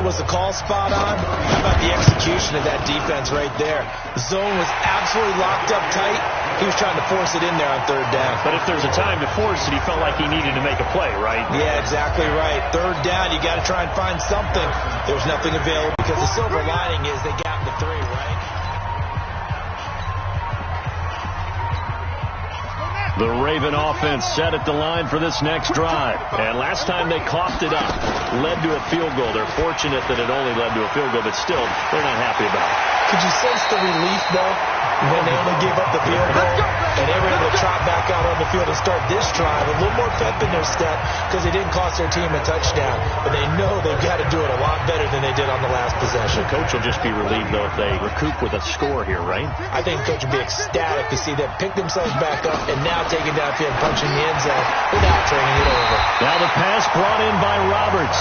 Was the call spot on? How about the execution of that defense right there? The zone was absolutely locked up tight. He was trying to force it in there on third down. But if there's a time to force it, he felt like he needed to make a play, right? Yeah, exactly right. Third down, you got to try and find something. There's nothing available because the silver lining is they got the 3, right? The Raven offense set at the line for this next drive. And last time they coughed it up, led to a field goal. They're fortunate that it only led to a field goal, but still, they're not happy about it. Could you sense the relief, though, when they only gave up the field goal and they were able to trot back out on the field and start this drive? A little more pep in their step because they didn't cost their team a touchdown. But they know they've got to do it a lot better than they did on the last possession. The coach will just be relieved, though, if they recoup with a score here, right? I think the coach will be ecstatic to see them pick themselves back up and now take it downfield, punching the end zone without turning it over. Now the pass brought in by Roberts.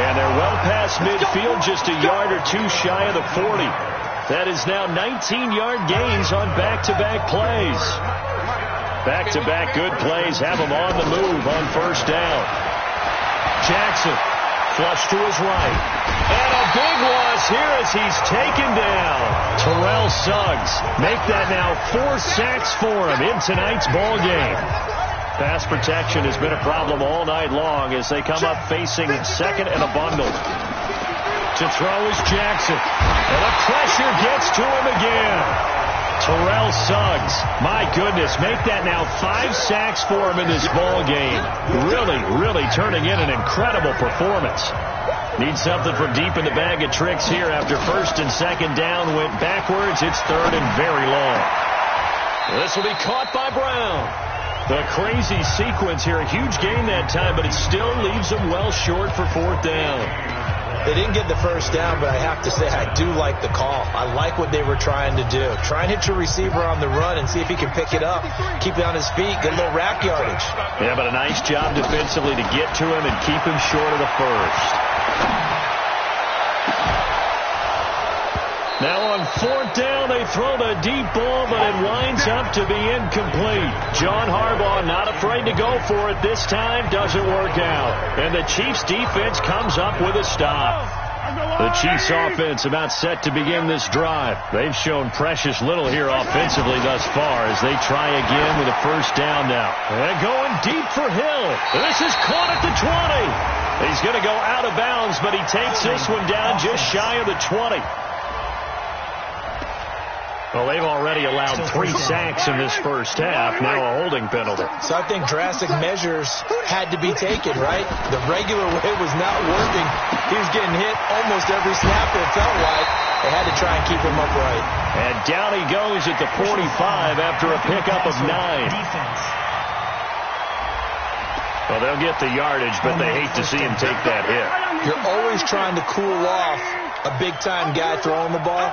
And they're well past midfield, just a yard or two shy of the 40. That is now 19-yard gains on back-to-back plays. Back-to-back good plays have them on the move on first down. Jackson, flush to his right. And a big loss here as he's taken down. Terrell Suggs make that now 4 sacks for him in tonight's ball game. Pass protection has been a problem all night long as they come up facing second and a bundle. To throw is Jackson. And the pressure gets to him again. Terrell Suggs, my goodness, make that now 5 sacks for him in this ball game. Really turning in an incredible performance. Needs something from deep in the bag of tricks here after first and second down went backwards. It's third and very long. This will be caught by Brown. The crazy sequence here. A huge gain that time, but it still leaves them well short for fourth down. They didn't get the first down, but I have to say I do like the call. I like what they were trying to do. Try and hit your receiver on the run and see if he can pick it up. Keep it on his feet. Get a little rack yardage. Yeah, but a nice job defensively to get to him and keep him short of the first. Now on fourth down, they throw the deep ball, but it winds up to be incomplete. John Harbaugh not afraid to go for it this time. Doesn't work out. And the Chiefs defense comes up with a stop. The Chiefs offense about set to begin this drive. They've shown precious little here offensively thus far as they try again with a first down now. And going deep for Hill. This is caught at the 20. He's going to go out of bounds, but he takes this one down just shy of the 20. Well, they've already allowed 3 sacks in this first half. Now a holding penalty. So I think drastic measures had to be taken, right? The regular way was not working. He was getting hit almost every snap, it felt like. They had to try and keep him upright. And down he goes at the 45 after a pickup of 9. Well, they'll get the yardage, but they hate to see him take that hit. You're always trying to cool off a big-time guy throwing the ball,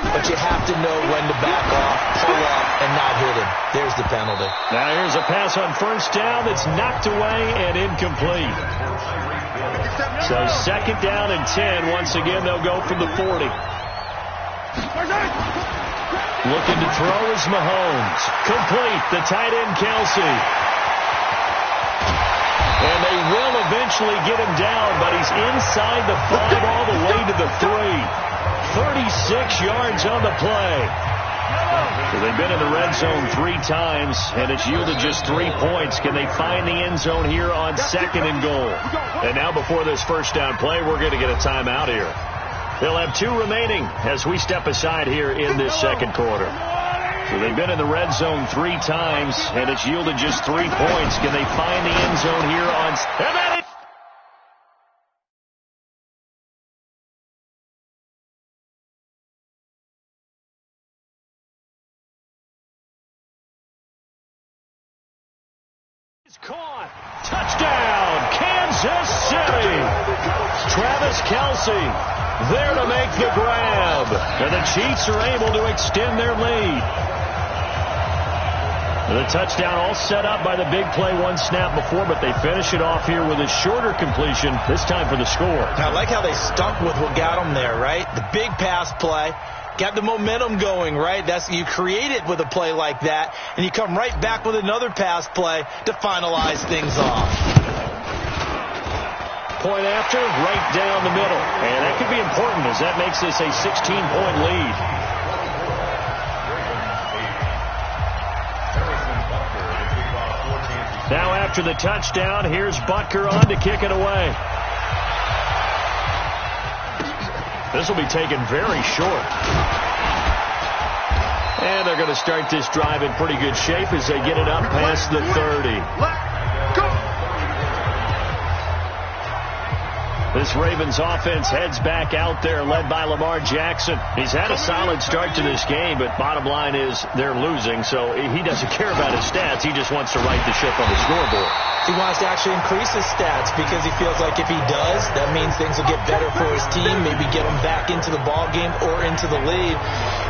but you have to know when to back off, pull up, and not hit him. There's the penalty. Now here's a pass on first down that's knocked away and incomplete. So second down and 10. Once again, they'll go from the 40. Looking to throw is Mahomes. Complete. The tight end, Kelsey. And they will eventually get him down, but he's inside the 5 all the way to the 3. 36 yards on the play. So they've been in the red zone 3 times, and it's yielded just 3 points. Can they find the end zone here on second and goal? And now before this first down play, we're going to get a timeout here. They'll have 2 remaining as we step aside here in this second quarter. So they've been in the red zone 3 times, and it's yielded just 3 points. Can they find the end zone here on... And then it's caught. Touchdown, Kansas City. Travis Kelce there to make the grab. And the Chiefs are able to extend their lead. The touchdown all set up by the big play 1 snap before, but they finish it off here with a shorter completion, this time for the score. I like how they stuck with what got them there, right? The big pass play. Got the momentum going, right? You create it with a play like that, and you come right back with another pass play to finalize things off. Point after, right down the middle. And that could be important as that makes this a 16-point lead. Now after the touchdown, here's Butker on to kick it away. This will be taken very short. And they're going to start this drive in pretty good shape as they get it up past the 30. This Ravens offense heads back out there, led by Lamar Jackson. He's had a solid start to this game, but bottom line is they're losing, so he doesn't care about his stats. He just wants to right the ship on the scoreboard. He wants to actually increase his stats because he feels like if he does, that means things will get better for his team, maybe get him back into the ball game or into the lead.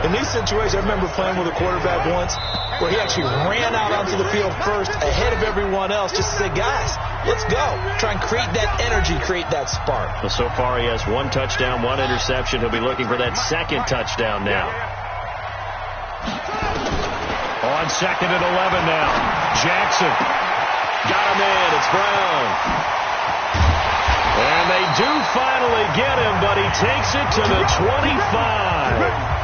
In these situations, I remember playing with a quarterback once where he actually ran out onto the field first ahead of everyone else just to say, guys, let's go. Try and create that energy, create that spark. Well, so far he has 1 touchdown, 1 interception. He'll be looking for that 2nd touchdown now. On 2nd and 11 now. Jackson. Got him in. It's Brown. And they do finally get him, but he takes it to the 25.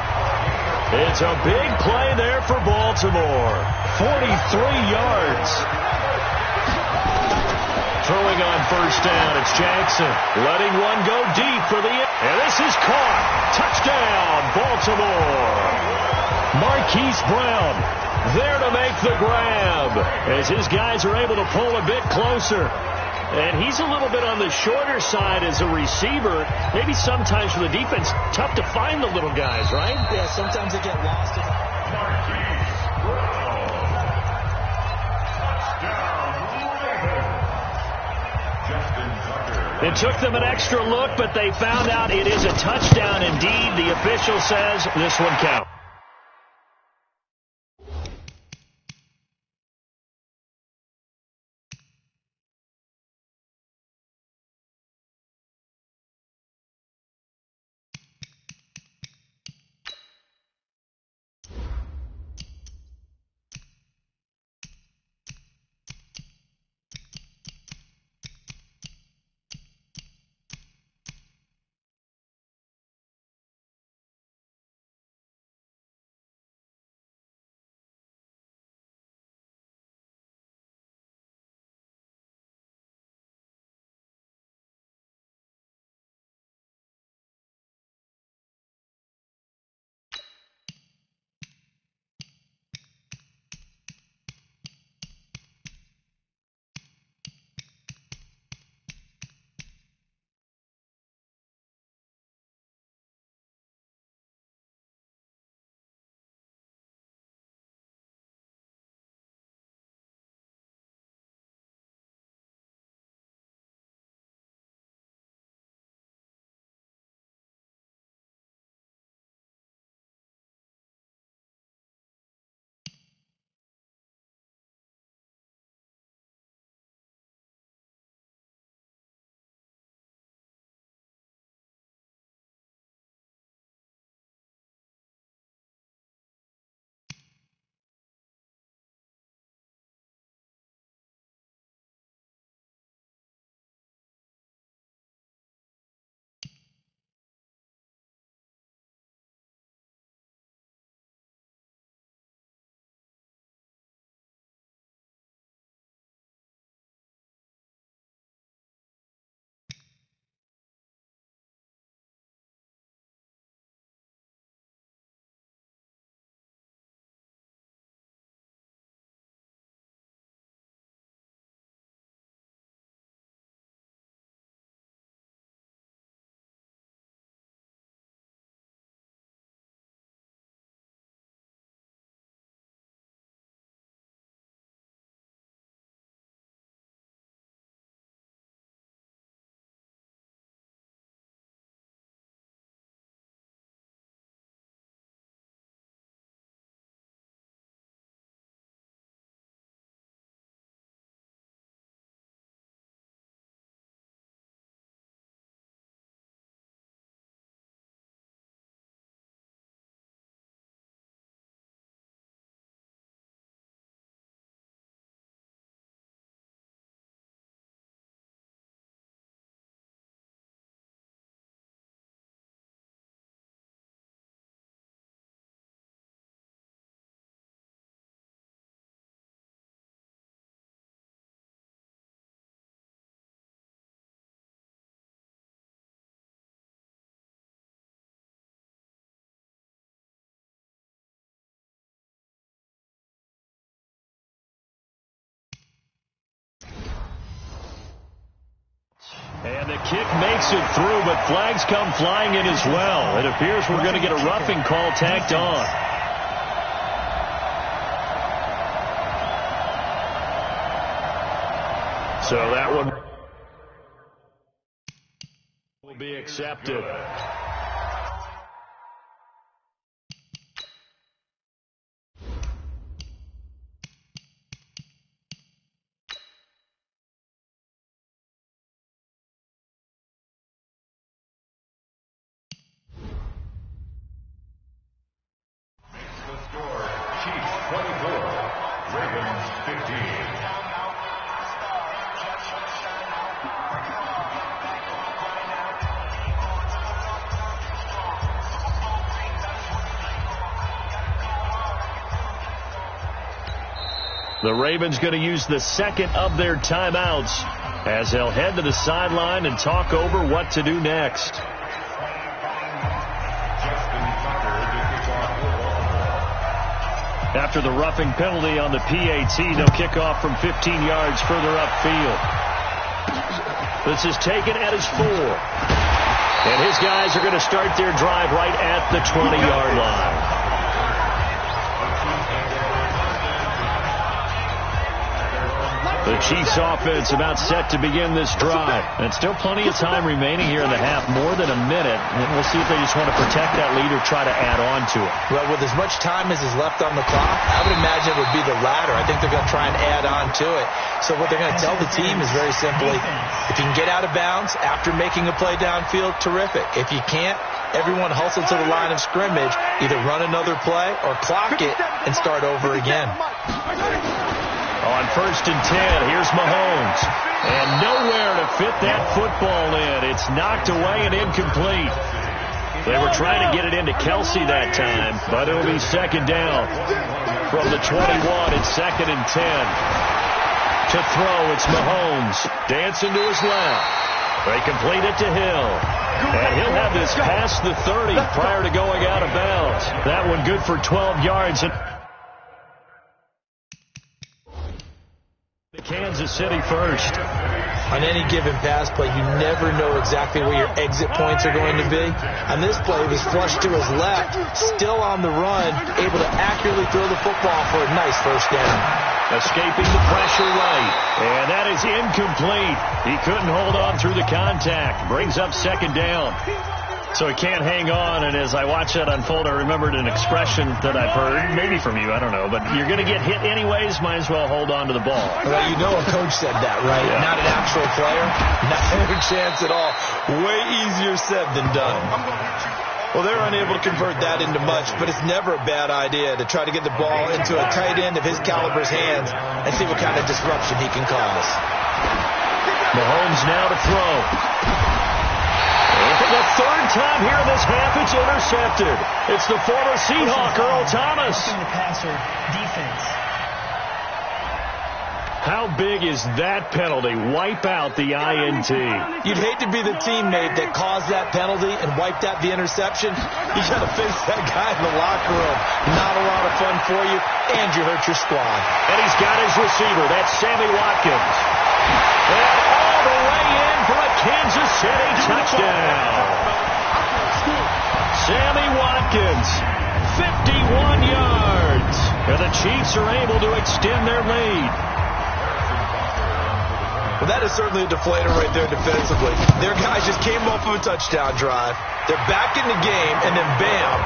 It's a big play there for Baltimore. 43 yards. Throwing on 1st down, it's Jackson. Letting one go deep for the... And this is caught. Touchdown, Baltimore. Marquise Brown there to make the grab as his guys are able to pull a bit closer. And he's a little bit on the shorter side as a receiver. Maybe sometimes for the defense, tough to find the little guys, right? Yeah, sometimes they get lost. It took them an extra look, but they found out it is a touchdown indeed. The official says this one counts. And the kick makes it through, but flags come flying in as well. It appears we're going to get a roughing call tacked on. So that one will be accepted. The Ravens going to use the second of their timeouts as they'll head to the sideline and talk over what to do next. After the roughing penalty on the PAT, they'll kick off from 15 yards further upfield. This is taken at his 4. And his guys are going to start their drive right at the 20-yard line. The Chiefs offense about set to begin this drive. And still plenty of time remaining here in the half, more than a minute. And we'll see if they just want to protect that lead or try to add on to it. Well, with as much time as is left on the clock, I would imagine it would be the latter. I think they're going to try and add on to it. So what they're going to tell the team is very simply, if you can get out of bounds after making a play downfield, terrific. If you can't, everyone hustle to the line of scrimmage, either run another play or clock it and start over again. On 1st and 10, here's Mahomes. And nowhere to fit that football in. It's knocked away and incomplete. They were trying to get it into Kelsey that time, but it'll be second down. From the 21, it's 2nd and 10. To throw, it's Mahomes. Dancing to his left. They complete it to Hill. And he'll have this past the 30 prior to going out of bounds. That one good for 12 yards. Kansas City first. On any given pass play, you never know exactly where your exit points are going to be. On this play, he was flushed to his left, still on the run, able to accurately throw the football for a nice first down. Escaping the pressure right, and that is incomplete. He couldn't hold on through the contact. Brings up second down. So he can't hang on, and as I watch that unfold, I remembered an expression that I've heard, maybe from you, I don't know, but you're going to get hit anyways, might as well hold on to the ball. Well, you know a coach said that, right? Yeah. Not an actual player. Not a chance at all. Way easier said than done. Well, they're unable to convert that into much, but it's never a bad idea to try to get the ball into a tight end of his caliber's hands and see what kind of disruption he can cause. Mahomes now to throw. For the third time here in this half, it's intercepted. It's the former Seahawk, Earl Thomas. How big is that penalty? Wipe out the INT. You'd hate to be the teammate that caused that penalty and wiped out the interception. You got to face that guy in the locker room. Not a lot of fun for you, and you hurt your squad. And he's got his receiver. That's Sammy Watkins. And all the way in for a Kansas City touchdown. Sammy Watkins, 51 yards. And the Chiefs are able to extend their lead. Well, that is certainly a deflator right there defensively. Their guys just came off of a touchdown drive. They're back in the game, and then bam,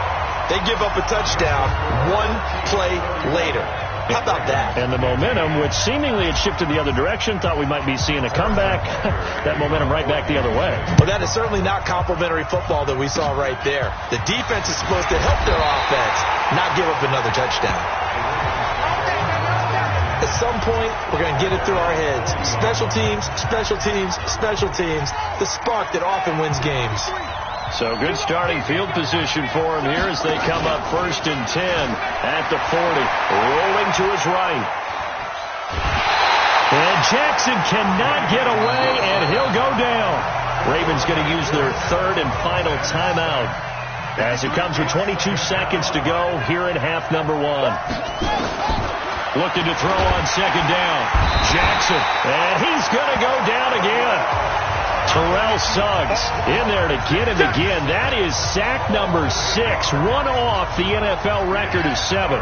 they give up a touchdown one play later. How about that? And the momentum, which seemingly had shifted the other direction, thought we might be seeing a comeback. That momentum right back the other way. Well, that is certainly not complimentary football that we saw right there. The defense is supposed to help their offense, not give up another touchdown. At some point, we're going to get it through our heads. Special teams, special teams, special teams. The spark that often wins games. So good starting field position for him here as they come up 1st and 10 at the 40. Rolling to his right. And Jackson cannot get away, and he'll go down. Ravens going to use their third and final timeout as it comes with 22 seconds to go here in half number 1. Looking to throw on second down. Jackson, and he's going to go down again. Terrell Suggs in there to get him again. That is sack number 6. One off the NFL record of 7.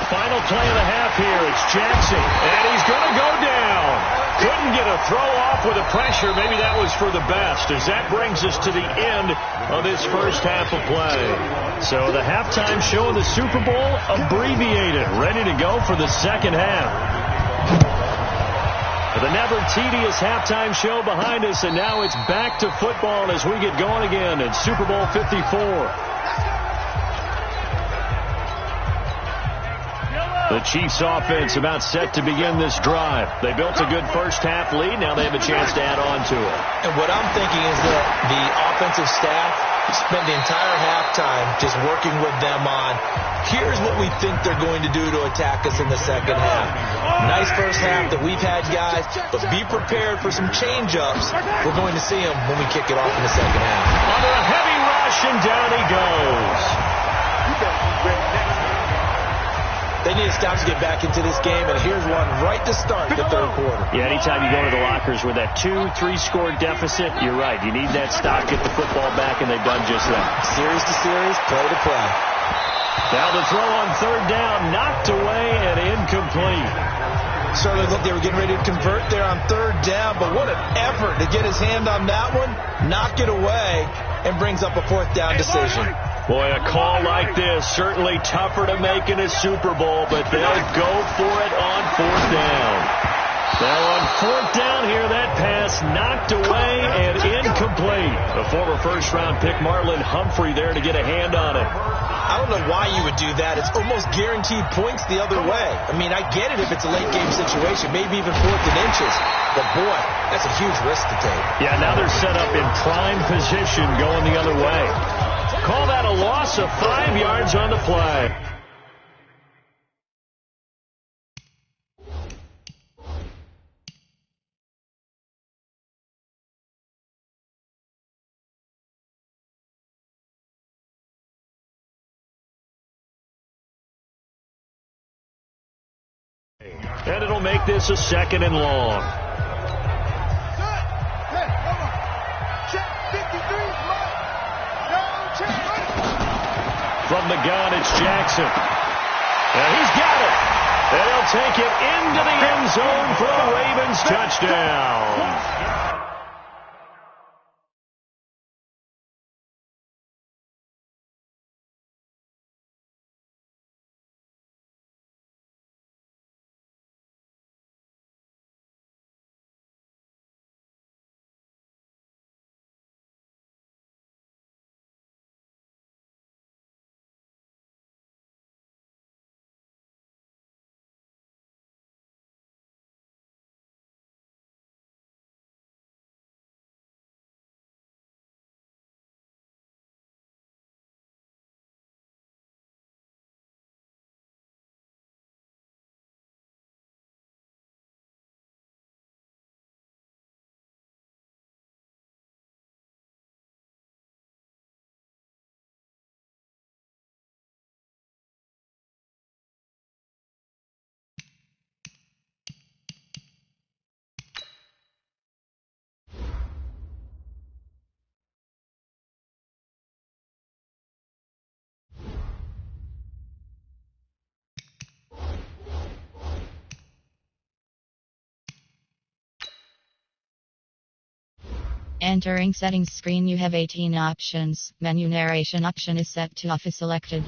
Final play of the half here. It's Jackson, and he's going to go down. Couldn't get a throw off with the pressure. Maybe that was for the best, as that brings us to the end of this first half of play. So the halftime show of the Super Bowl abbreviated, ready to go for the second half. The never tedious halftime show behind us, and now it's back to football as we get going again in Super Bowl 54. The Chiefs offense about set to begin this drive. They built a good first half lead. Now they have a chance to add on to it. And what I'm thinking is that the offensive staff spent the entire halftime just working with them on, here's what we think they're going to do to attack us in the second half. Nice first half that we've had, guys, but be prepared for some change-ups. We're going to see them when we kick it off in the second half. Under a heavy rush, and down he goes. They need to stop to get back into this game, and here's one right to start the third quarter. Yeah, anytime you go to the lockers with that 2-3 score deficit, you're right. You need that stop, get the football back, and they've done just that. Series to series, play to play. Now the throw on third down, knocked away and incomplete. Certainly looked they were getting ready to convert there on third down, but what an effort to get his hand on that one, knock it away, and brings up a fourth down decision. Boy, a call like this, certainly tougher to make in a Super Bowl, but they'll go for it on fourth down. Now on fourth down here, that pass knocked away and incomplete. The former first-round pick, Marlon Humphrey, there to get a hand on it. I don't know why you would do that. It's almost guaranteed points the other way. I mean, I get it if it's a late-game situation, maybe even fourth and inches. But, boy, that's a huge risk to take. Yeah, now they're set up in prime position going the other way. Call that a loss of 5 yards on the play. And it'll make this a second and long. From the gun, it's Jackson. And he's got it. And he'll take it into the end zone for a Ravens touchdown. Entering settings screen, you have 18 options. Menu narration option is set to off is selected.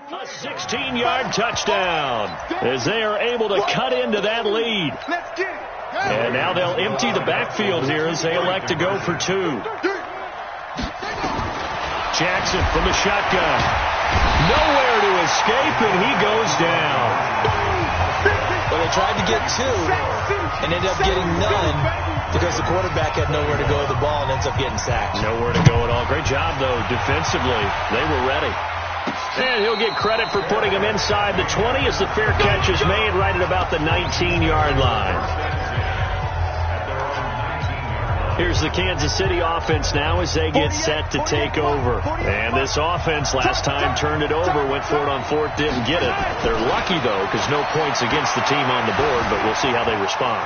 A 16-yard touchdown as they are able to cut into that lead. And now they'll empty the backfield here as they elect to go for 2. Jackson from the shotgun. Nowhere to escape, and he goes down. Well, they tried to get two and ended up getting none because the quarterback had nowhere to go with the ball and ends up getting sacked. Nowhere to go at all. Great job, though, defensively. They were ready. And he'll get credit for putting him inside the 20 as the fair catch is made right at about the 19-yard line. Here's the Kansas City offense now as they get set to take over. And this offense last time turned it over, went for it on fourth, didn't get it. They're lucky, though, because no points against the team on the board, but we'll see how they respond.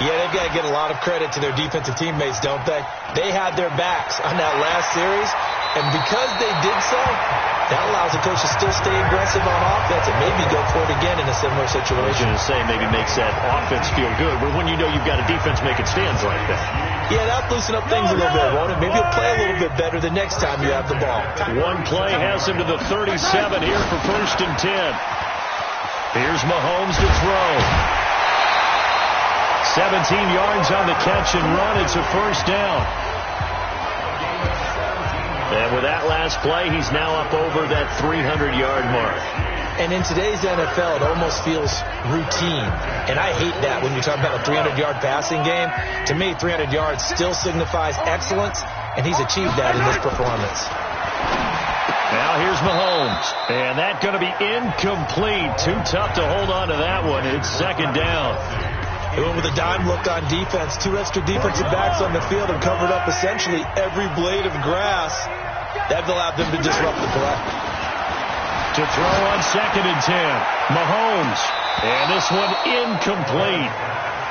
Yeah, they've got to get a lot of credit to their defensive teammates, don't they? They had their backs on that last series, and because they did so, that allows the coach to still stay aggressive on offense and maybe go for it again in a similar situation. I was going to say maybe makes that offense feel good, but when you know you've got a defense making stands like that. Yeah, that'll loosen up things a little bit, won't it? Maybe you'll play a little bit better the next time you have the ball. One play has him to the 37 here for 1st and 10. Here's Mahomes to throw. 17 yards on the catch and run. It's a first down. And with that last play, he's now up over that 300-yard mark. And in today's NFL, it almost feels routine. And I hate that when you talk about a 300-yard passing game. To me, 300 yards still signifies excellence, and he's achieved that in this performance. Now here's Mahomes. And that's going to be incomplete. Too tough to hold on to that one. It's second down. They went with a dime look on defense. Two extra defensive backs on the field and covered up essentially every blade of grass. That allowed them to disrupt the play. To throw on 2nd and 10. Mahomes. And this one incomplete.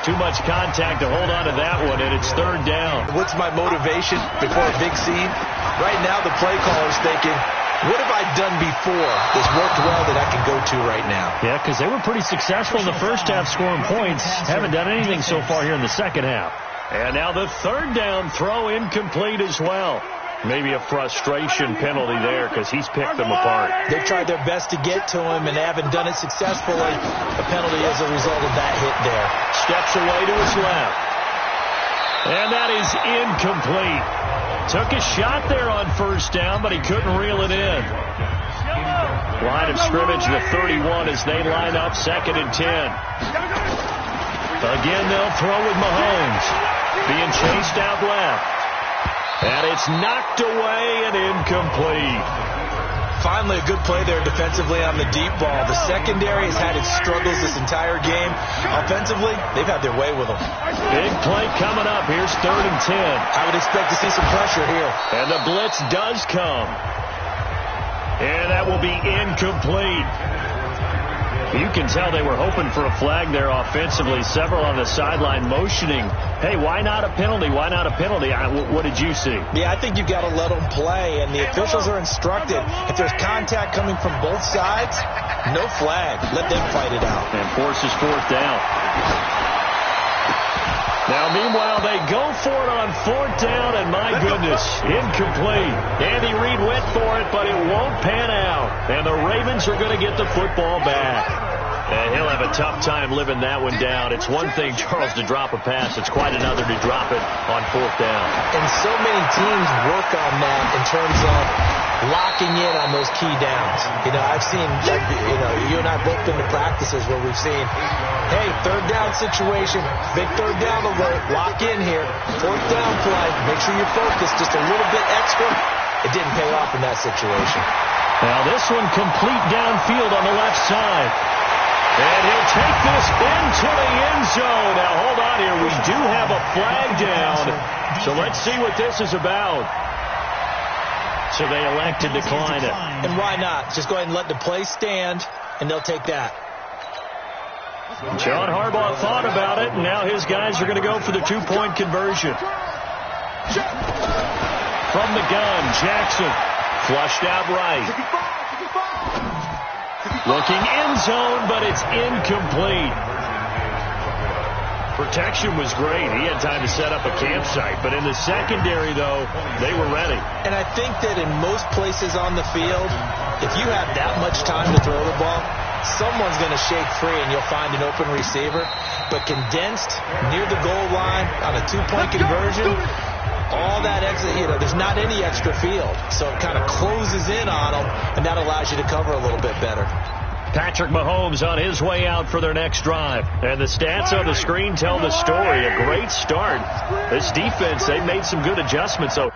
Too much contact to hold on to that one, and it's 3rd down. What's my motivation before a big scene? Right now the play caller's thinking, what have I done before that's worked well that I can go to right now? Yeah, because they were pretty successful in the first half scoring points. Haven't done anything so far here in the second half. And now the 3rd down throw incomplete as well. Maybe a frustration penalty there because he's picked them apart. They've tried their best to get to him and they haven't done it successfully. A penalty as a result of that hit there. Steps away to his left. And that is incomplete. Took a shot there on 1st down, but he couldn't reel it in. Line of scrimmage, the 31 as they line up 2nd and 10. Again, they'll throw with Mahomes. Being chased out left. And it's knocked away and incomplete. Finally, a good play there defensively on the deep ball. The secondary has had its struggles this entire game. Offensively, they've had their way with them. Big play coming up. Here's 3rd and 10. I would expect to see some pressure here. And the blitz does come. And that will be incomplete. You can tell they were hoping for a flag there offensively. Several on the sideline motioning, hey, why not a penalty? Why not a penalty? What did you see? Yeah, I think you've got to let them play, and the officials are instructed. If there's contact coming from both sides, no flag. Let them fight it out. And forces 4th down. Now, meanwhile, they go for it on 4th down, and my goodness, incomplete. Andy Reid went for it, but it won't pan out. And the Ravens are going to get the football back. And he'll have a tough time living that one down. It's one thing, Charles, to drop a pass. It's quite another to drop it on 4th down. And so many teams work on that in terms of locking in on those key downs. You know, I've seen, you and I both been to practices where we've seen, hey, 3rd down situation, big 3rd down alert, lock in here, 4th down play, make sure you're focused just a little bit extra. It didn't pay off in that situation. Now this one complete downfield on the left side. And he'll take this into the end zone. Now hold on here, we do have a flag down. So let's see what this is about. So they elect to decline it. And why not? Just go ahead and let the play stand, and they'll take that. John Harbaugh thought about it, and now his guys are going to go for the 2-point conversion. From the gun, Jackson. Flushed out right. Looking end zone, but it's incomplete. Protection was great. He had time to set up a campsite. But in the secondary, though, they were ready. And I think that in most places on the field, if you have that much time to throw the ball, someone's going to shake free and you'll find an open receiver. But condensed near the goal line on a 2-point conversion, all that extra, there's not any extra field. So it kind of closes in on them, and that allows you to cover a little bit better. Patrick Mahomes on his way out for their next drive. And the stats on the screen tell the story. A great start. This defense, they made some good adjustments. So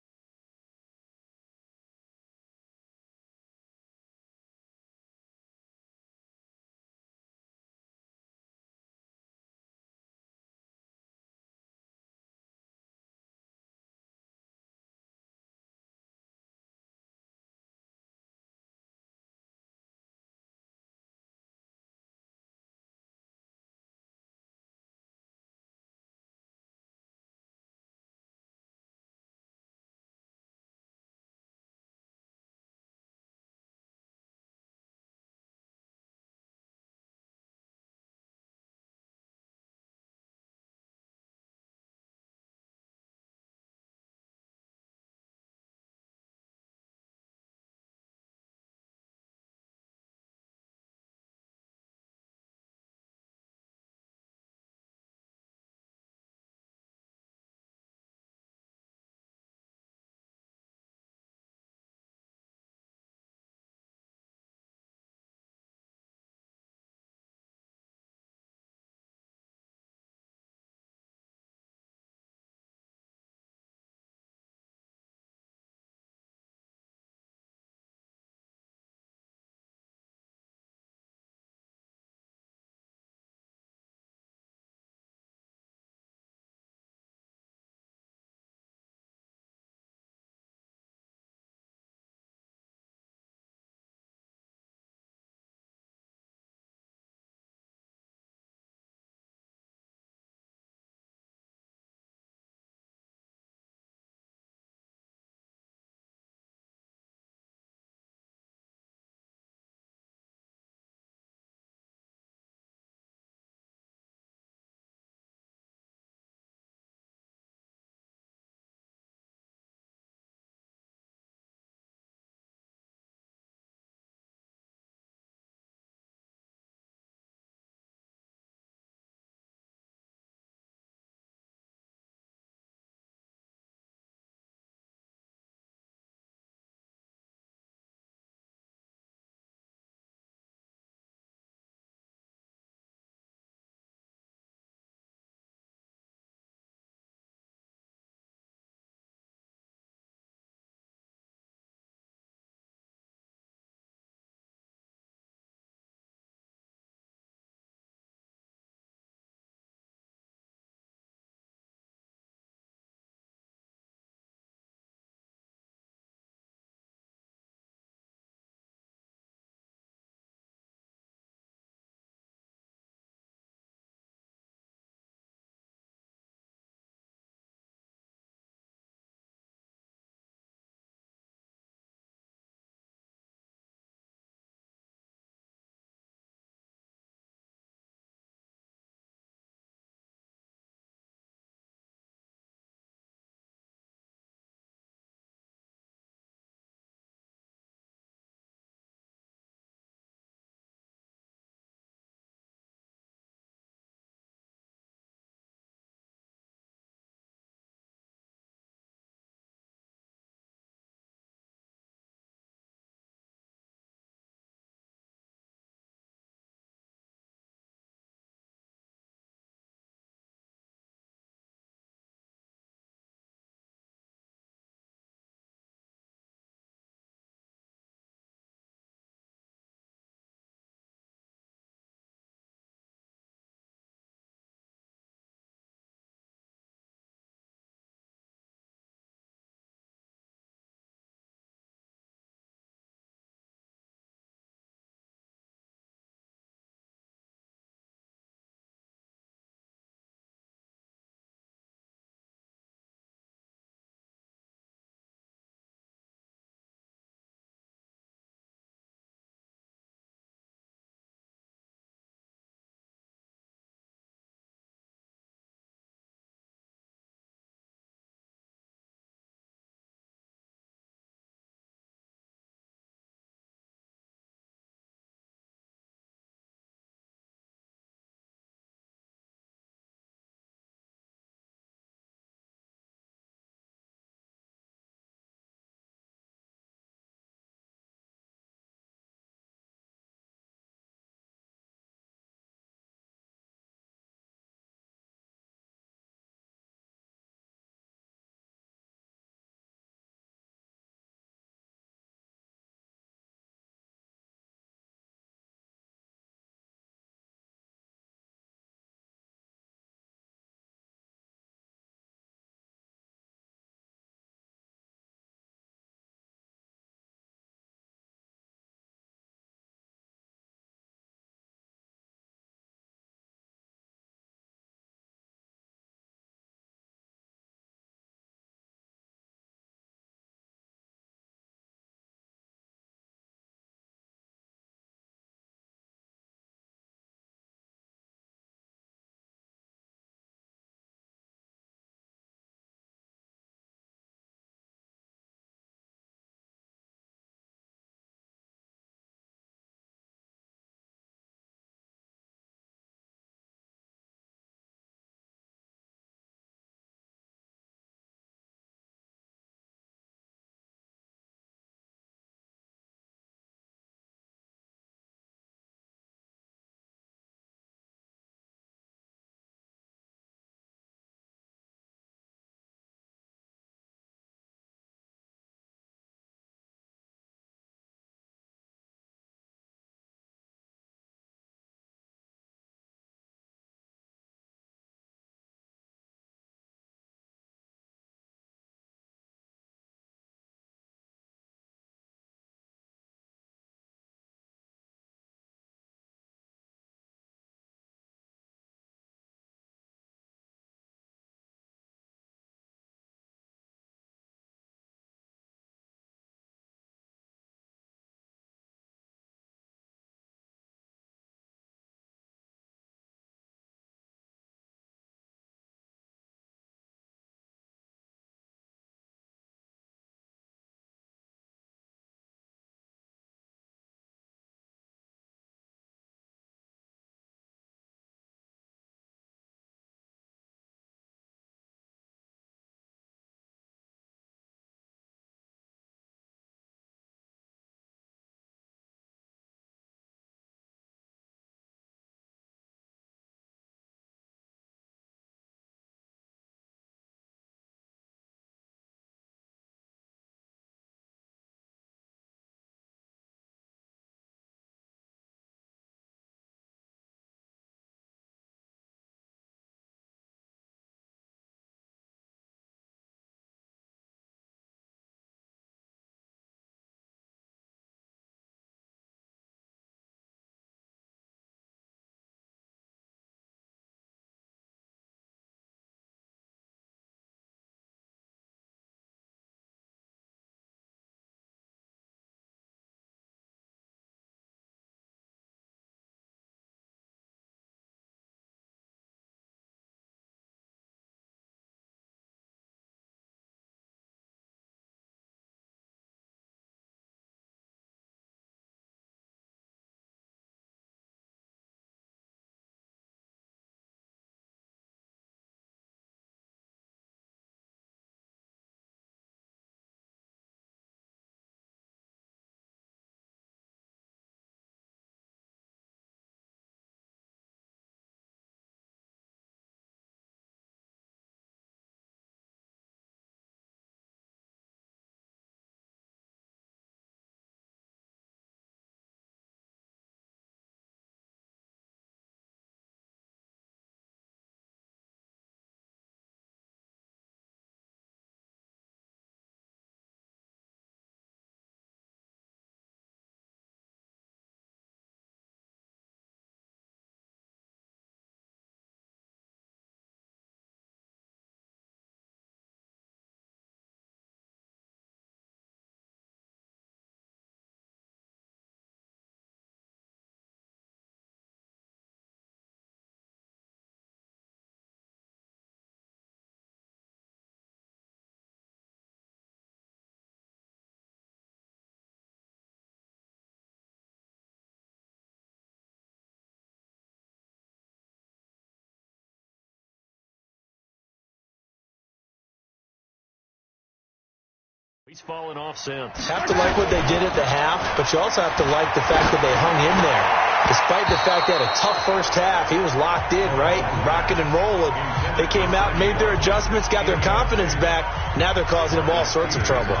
He's fallen off since. Have to like what they did at the half, but you also have to like the fact that they hung in there. Despite the fact they had a tough first half, he was locked in, right? Rocking and rolling. They came out, made their adjustments, got their confidence back. Now they're causing him all sorts of trouble.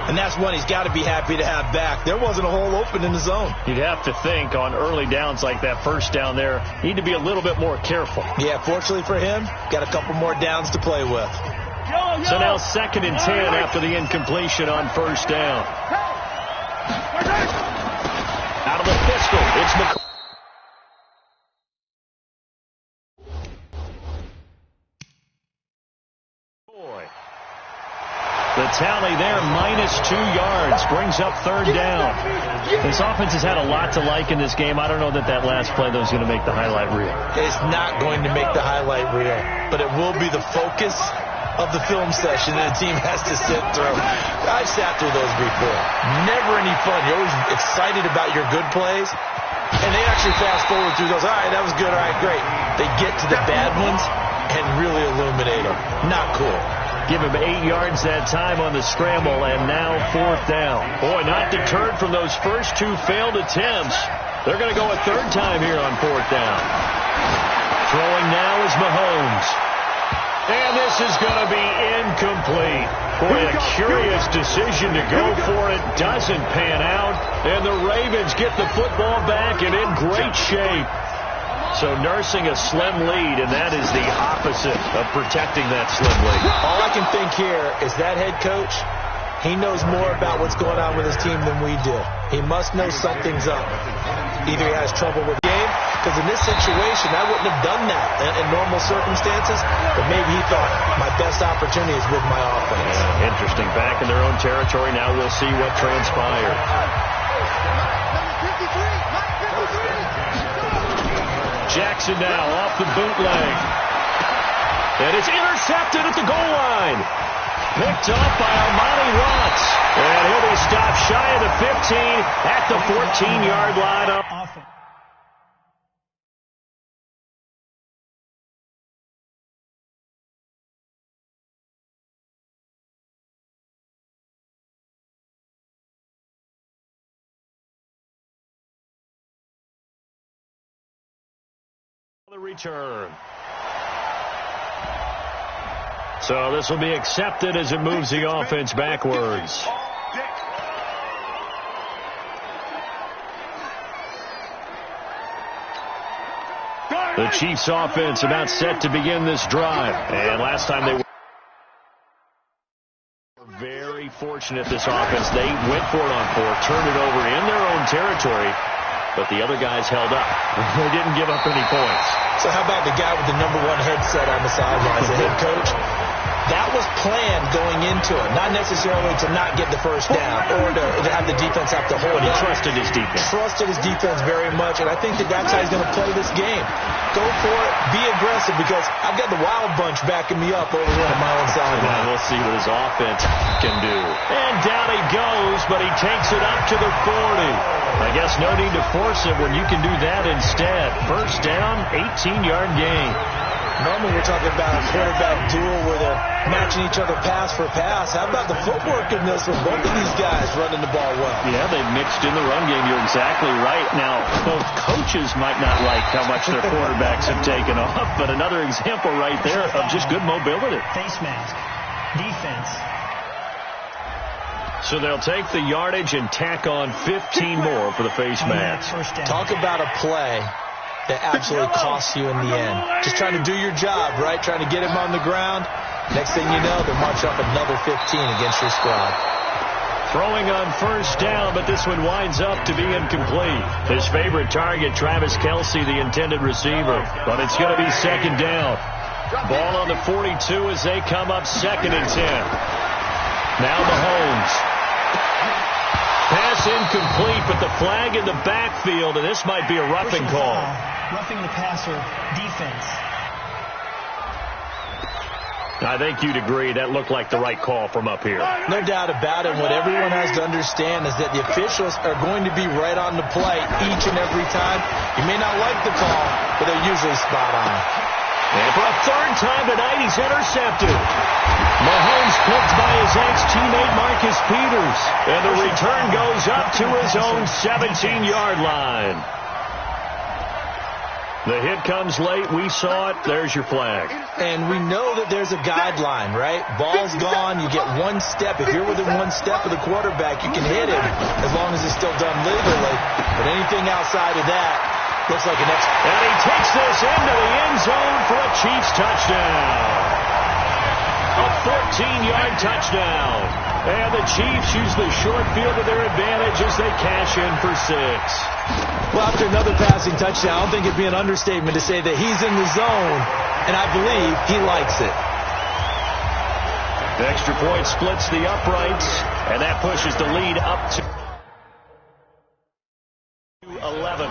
And that's one he's got to be happy to have back. There wasn't a hole open in the zone. You'd have to think on early downs like that first down there, need to be a little bit more careful. Yeah, fortunately for him, got a couple more downs to play with. So now 2nd and 10 after the incompletion on first down. Out of the pistol, it's McCoy. The tally there, -2 yards, brings up 3rd down. This offense has had a lot to like in this game. I don't know that last play, though, is going to make the highlight reel. It's not going to make the highlight reel, but it will be the focus of the film session that a team has to sit through. I've sat through those before. Never any fun. You're always excited about your good plays, and they actually fast forward through those. All right, that was good. All right, great. They get to the bad ones and really illuminate them. Not cool. Give him 8 yards that time on the scramble, and now 4th down. Boy, not deterred from those first 2 failed attempts. They're going to go a 3rd time here on 4th down. Throwing now is Mahomes. And this is going to be incomplete. Boy, a curious decision to go for it. Doesn't pan out. And the Ravens get the football back and in great shape. So nursing a slim lead, and that is the opposite of protecting that slim lead. All I can think here is that head coach, he knows more about what's going on with his team than we do. He must know something's up. Either he has trouble with the game, because in this situation, I wouldn't have done that in normal circumstances, but maybe he thought my best opportunity is with my offense. Yeah, interesting. Back in their own territory. Now we'll see what transpires. Jackson now off the bootleg. And it's intercepted at the goal line. Picked up by Armani Watts. And he'll be stopped shy of the 15 at the 14-yard line. The return. So this will be accepted as it moves the offense backwards. The Chiefs offense about set to begin this drive. And last time they were very fortunate, this offense. They went for it on 4, turned it over in their own territory. But the other guys held up. They didn't give up any points. So how about the guy with the #1 headset on the sidelines, the head coach? That was planned going into it, not necessarily to not get the first down or to have the defense have to hold it. He trusted his defense. Trusted his defense very much, and I think that's how he's going to play this game. Go for it, be aggressive, because I've got the wild bunch backing me up over here on my own sideline. Now we'll see what his offense can do. And down he goes, but he takes it up to the 40. I guess no need to force it when you can do that instead. First down, 18-yard gain. Normally we're talking about a quarterback duel where they're matching each other pass for pass. How about the footwork in this with both of these guys running the ball well? Yeah, they've mixed in the run game. You're exactly right. Now, both coaches might not like how much their quarterbacks have taken off, but another example right there of just good mobility. Face mask. Defense. So they'll take the yardage and tack on 15 more for the face mask. Talk about a play that absolutely costs you in the end. Just trying to do your job, right? Trying to get him on the ground. Next thing you know, they'll march up another 15 against your squad. Throwing on first down, but this one winds up to be incomplete. His favorite target, Travis Kelce, the intended receiver. But it's going to be 2nd down. Ball on the 42 as they come up 2nd and 10. Now Mahomes. Pass incomplete, but the flag in the backfield, and this might be a roughing call. Roughing the passer, defense. I think you'd agree that looked like the right call from up here. No doubt about it. What everyone has to understand is that the officials are going to be right on the play each and every time. You may not like the call, but they're usually spot on. And for a third time tonight, he's intercepted. Mahomes picked by his ex-teammate Marcus Peters. And the return goes up to his own 17-yard line. The hit comes late. We saw it. There's your flag. And we know that there's a guideline, right? Ball's gone. You get one step. If you're within one step of the quarterback, you can hit him as long as it's still done legally. But anything outside of that looks like an extra. And he takes this into the end zone for a Chiefs touchdown. A 14-yard touchdown. And the Chiefs use the short field to their advantage as they cash in for 6. Well, after another passing touchdown, I don't think it'd be an understatement to say that he's in the zone, and I believe he likes it. The extra point splits the uprights, and that pushes the lead up to 11.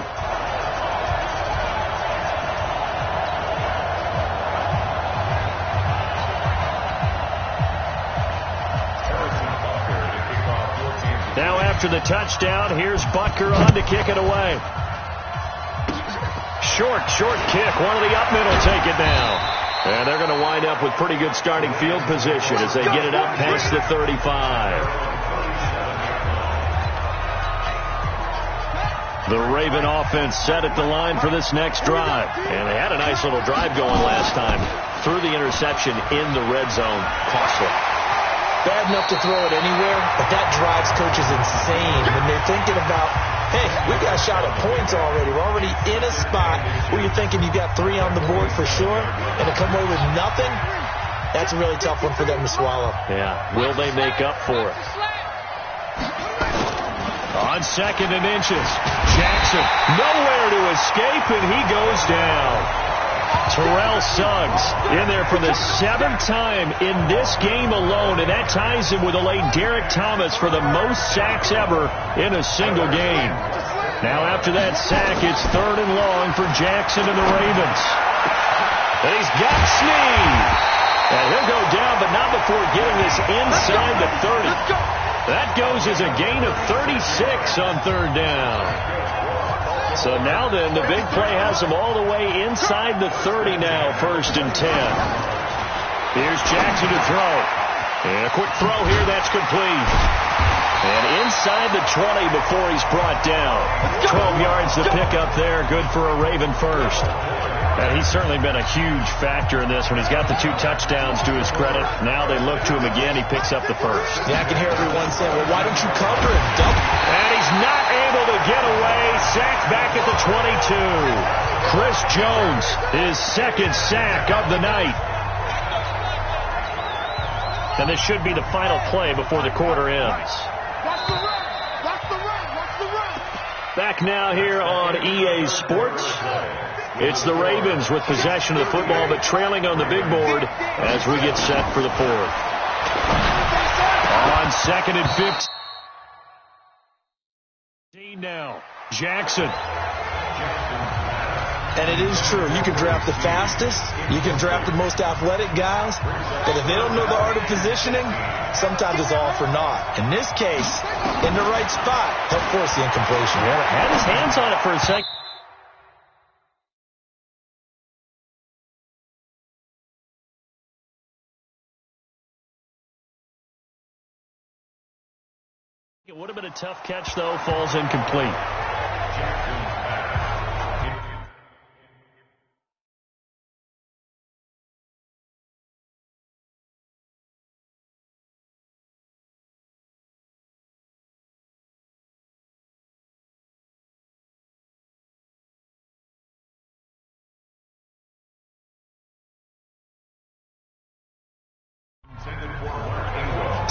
Now after the touchdown, here's Butker on to kick it away. Short kick. One of the up middle take it down. And they're going to wind up with pretty good starting field position as they get it up past the 35. The Raven offense set at the line for this next drive. And they had a nice little drive going last time. Threw the interception in the red zone. Costly. Bad enough to throw it anywhere, but that drives coaches insane when they're thinking about, hey, we got a shot at points already. We're already in a spot where you're thinking you got 3 on the board for sure, and to come away with nothing, that's a really tough one for them to swallow. Yeah, will they make up for it? On 2nd and inches, Jackson nowhere to escape, and he goes down. Terrell Suggs in there for the 7th time in this game alone, and that ties him with a late Derek Thomas for the most sacks ever in a single game. Now after that sack, it's 3rd and long for Jackson and the Ravens. And he's got Snead. And he'll go down, but not before getting this inside the 30. That goes as a gain of 36 on 3rd down. So now then, the big play has them all the way inside the 30 now, 1st and 10. Here's Jackson to throw. And a quick throw here, that's complete. And inside the 20 before he's brought down. 12 yards to pick up there, good for a Raven first. And he's certainly been a huge factor in this one. He's got the 2 touchdowns to his credit. Now they look to him again. He picks up the first. Yeah, I can hear everyone saying, well, why don't you cover him? And he's not able to get away. Sacked back at the 22. Chris Jones, his 2nd sack of the night. And this should be the final play before the quarter ends. Back now here on EA Sports. It's the Ravens with possession of the football, but trailing on the big board as we get set for the 4th. On 2nd and 15 now. Jackson. And it is true. You can draft the fastest. You can draft the most athletic guys. But if they don't know the art of positioning, sometimes it's all for naught. In this case, in the right spot, help force the incompletion. Yeah, had his hands on it for a second. It would have been a tough catch, though. Falls incomplete.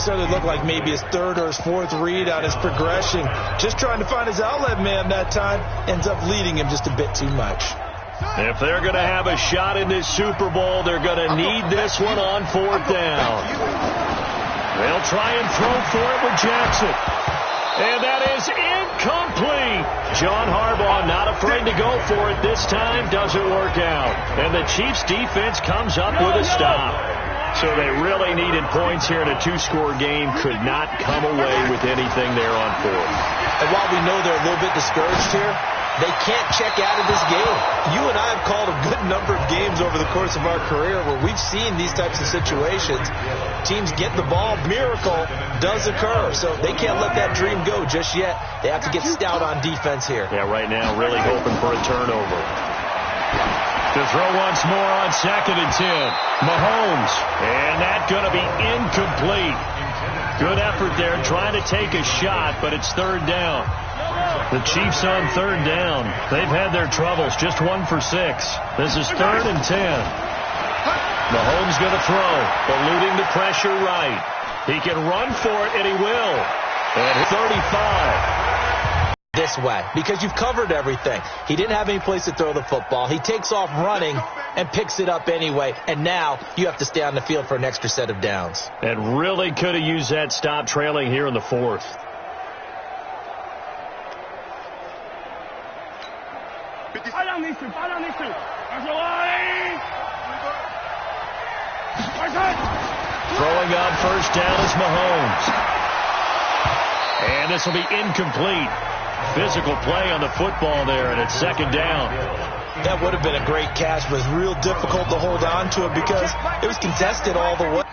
Started to look like maybe his 3rd or his 4th read on his progression. Just trying to find his outlet man that time. Ends up leading him just a bit too much. If they're going to have a shot in this Super Bowl, they're going to need this one on 4th down. They'll try and throw for it with Jackson. And that is incomplete. John Harbaugh not afraid to go for it this time. Doesn't work out. And the Chiefs defense comes up with a stop. So they really needed points here in a 2-score game. Could not come away with anything there on 4th. And while we know they're a little bit discouraged here, they can't check out of this game. You and I have called a good number of games over the course of our career where we've seen these types of situations. Teams get the ball, miracle does occur. So they can't let that dream go just yet. They have to get stout on defense here. Yeah, right now really hoping for a turnover. To throw once more on 2nd and 10. Mahomes. And that's going to be incomplete. Good effort there trying to take a shot, but it's 3rd down. The Chiefs on 3rd down. They've had their troubles. Just 1 for 6. This is 3rd and 10. Mahomes going to throw. Eluding the pressure right. He can run for it, and he will. At 35. This way, because you've covered everything. He didn't have any place to throw the football. He takes off running and picks it up anyway, and now you have to stay on the field for an extra set of downs. And really could have used that stop trailing here in the 4th. Throwing on 1st down is Mahomes. And this will be incomplete. Physical play on the football there, and it's 2nd down. That would have been a great catch, but it was real difficult to hold on to it because it was contested all the way.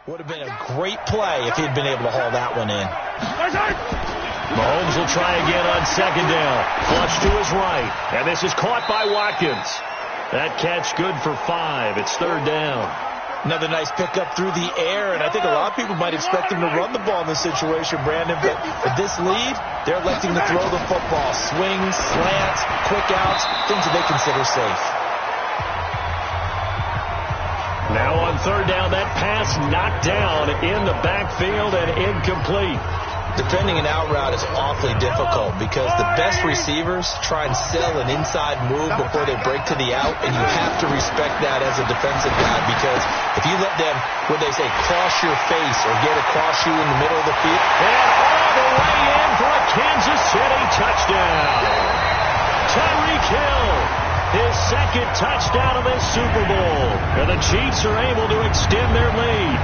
Would have been a great play if he had been able to haul that one in. Mahomes will try again on 2nd down. Flush to his right, and this is caught by Watkins. That catch good for 5. It's 3rd down. Another nice pickup through the air, and I think a lot of people might expect him to run the ball in this situation, Brandon, but with this lead, they're electing to throw the football. Swings, slants, quick outs, things that they consider safe. Now on 3rd down, that pass knocked down in the backfield and incomplete. Defending an out route is awfully difficult because the best receivers try and sell an inside move before they break to the out, and you have to respect that as a defensive guy because if you let them, what they say, cross your face or get across you in the middle of the field. And all the way in for a Kansas City touchdown. Tyreek Hill, his 2nd touchdown of this Super Bowl. And the Chiefs are able to extend their lead.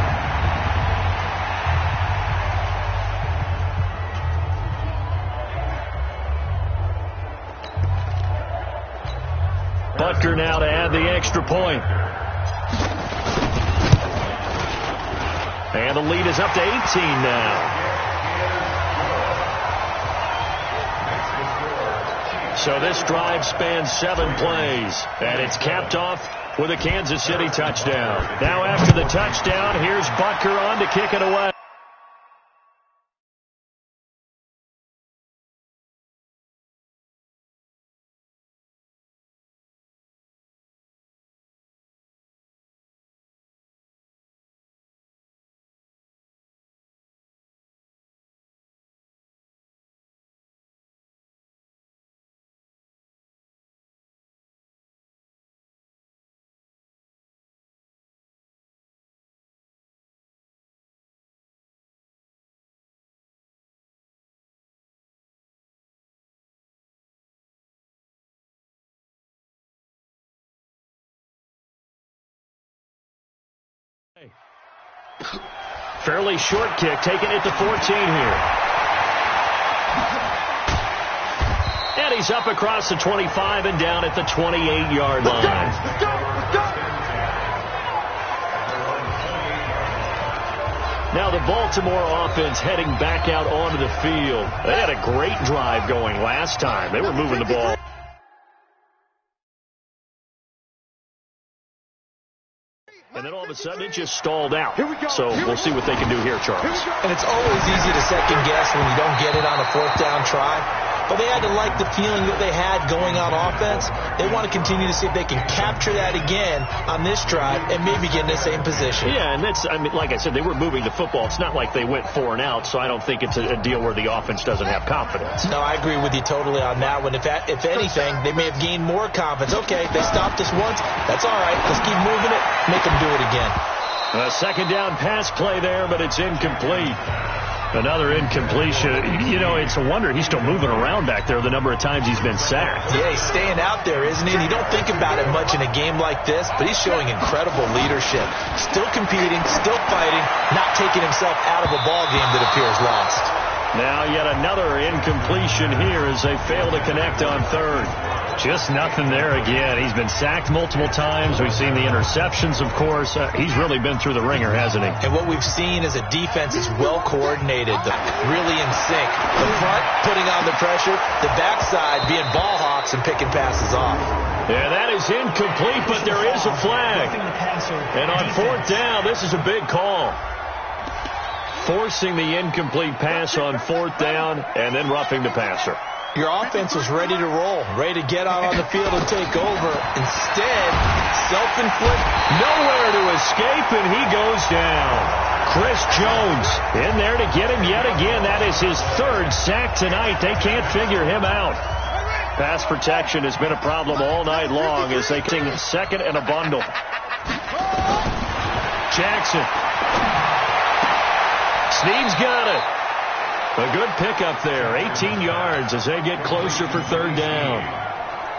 Butker now to add the extra point. And the lead is up to 18 now. So this drive spans 7 plays, and it's capped off with a Kansas City touchdown. Now after the touchdown, here's Butker on to kick it away. Fairly short kick, taking it to 14 here. And he's up across the 25 and down at the 28-yard line. Now the Baltimore offense heading back out onto the field. They had a great drive going last time. They were moving the ball. And then all of a sudden, it just stalled out. So we'll see what they can do here, Charles. And it's always easy to second guess when you don't get it on a 4th down try. But they had to like the feeling that they had going on offense. They want to continue to see if they can capture that again on this drive and maybe get in the same position. Yeah, and that's, I mean, like I said, they were moving the football. It's not like they went 4 and out, so I don't think it's a deal where the offense doesn't have confidence. No, I agree with you totally on that one. If anything, they may have gained more confidence. Okay, they stopped us once. That's all right. Let's keep moving it. Make them do it again. A 2nd down pass play there, but it's incomplete. Another incompletion. You know, it's a wonder he's still moving around back there the number of times he's been sacked. Yeah, he's staying out there, isn't he? And you don't think about it much in a game like this, but he's showing incredible leadership. Still competing, still fighting, not taking himself out of a ball game that appears lost. Now yet another incompletion here as they fail to connect on third. Just nothing there again. He's been sacked multiple times. We've seen the interceptions, of course. He's really been through the ringer, hasn't he? And what we've seen is a defense is well coordinated, really in sync. The front putting on the pressure, the backside being ball hawks and picking passes off. Yeah, that is incomplete, but there is a flag. And on fourth down, this is a big call. Forcing the incomplete pass on fourth down and then roughing the passer. Your offense was ready to roll, ready to get out on the field and take over. Instead, self-inflicted. Nowhere to escape, and he goes down. Chris Jones in there to get him yet again. That is his third sack tonight. They can't figure him out. Pass protection has been a problem all night long as they sing second and a bundle. Jackson. Snead's got it. A good pickup there, 18 yards as they get closer for third down.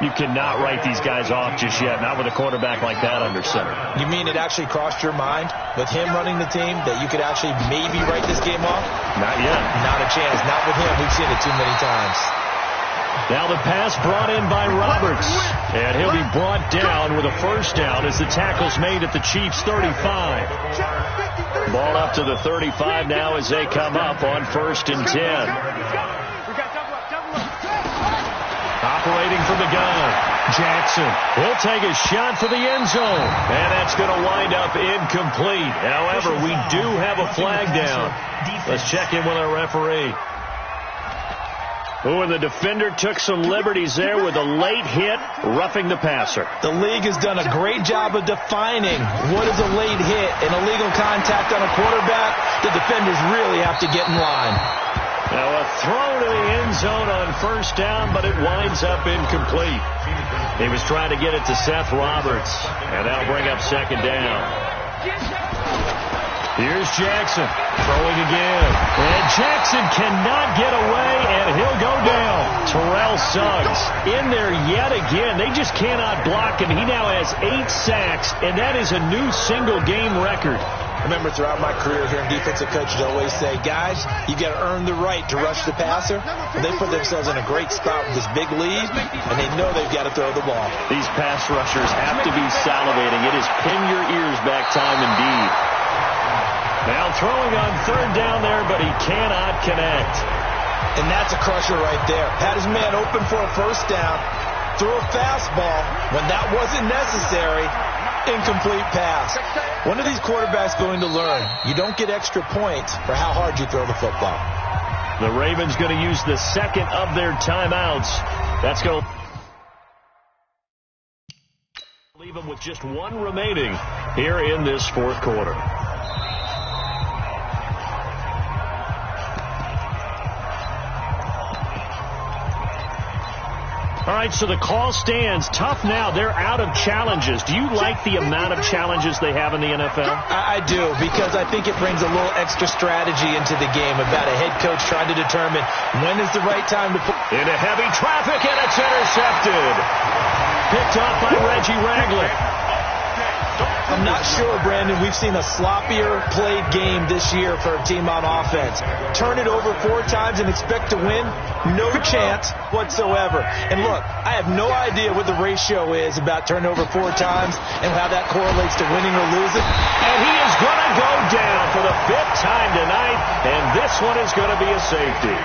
You cannot write these guys off just yet, not with a quarterback like that under center. You mean it actually crossed your mind with him running the team that you could actually maybe write this game off? Not yet. Not a chance. Not with him. We've seen it too many times. Now the pass brought in by Roberts. And he'll be brought down with a first down as the tackle's made at the Chiefs' 35. Ball up to the 35 now as they come up on 1st and 10. Operating from the gun, Jackson. He'll take a shot for the end zone. And that's going to wind up incomplete. However, we do have a flag down. Let's check in with our referee. Oh, and the defender took some liberties there with a late hit, roughing the passer. The league has done a great job of defining what is a late hit. An illegal contact on a quarterback, the defenders really have to get in line. Now a throw to the end zone on first down, but it winds up incomplete. He was trying to get it to Seth Roberts, and that'll bring up second down. Here's Jackson throwing again. And Jackson cannot get away, and he'll go down. Terrell Suggs in there yet again. They just cannot block him. He now has 8 sacks, and that is a new single-game record. I remember throughout my career hearing defensive coaches always say, guys, you got to earn the right to rush the passer. And they put themselves in a great spot with this big lead, and they know they've got to throw the ball. These pass rushers have to be salivating. It is pin your ears back time indeed. Now throwing on third down there, but he cannot connect. And that's a crusher right there. Had his man open for a first down, threw a fastball when that wasn't necessary. Incomplete pass. When are these quarterbacks going to learn? You don't get extra points for how hard you throw the football. The Ravens going to use the second of their timeouts. That's going to leave them with just one remaining here in this fourth quarter. All right, so the call stands. Tough now. They're out of challenges. Do you like the amount of challenges they have in the NFL? I do, because I think it brings a little extra strategy into the game about a head coach trying to determine when is the right time to put. Into heavy traffic, and it's intercepted. Picked off by Reggie Ragland. I'm not sure, Brandon, we've seen a sloppier played game this year for a team on offense. Turn it over 4 times and expect to win? No chance whatsoever. And look, I have no idea what the ratio is about turning over 4 times and how that correlates to winning or losing. And he is going to go down for the 5th time tonight, and this one is going to be a safety.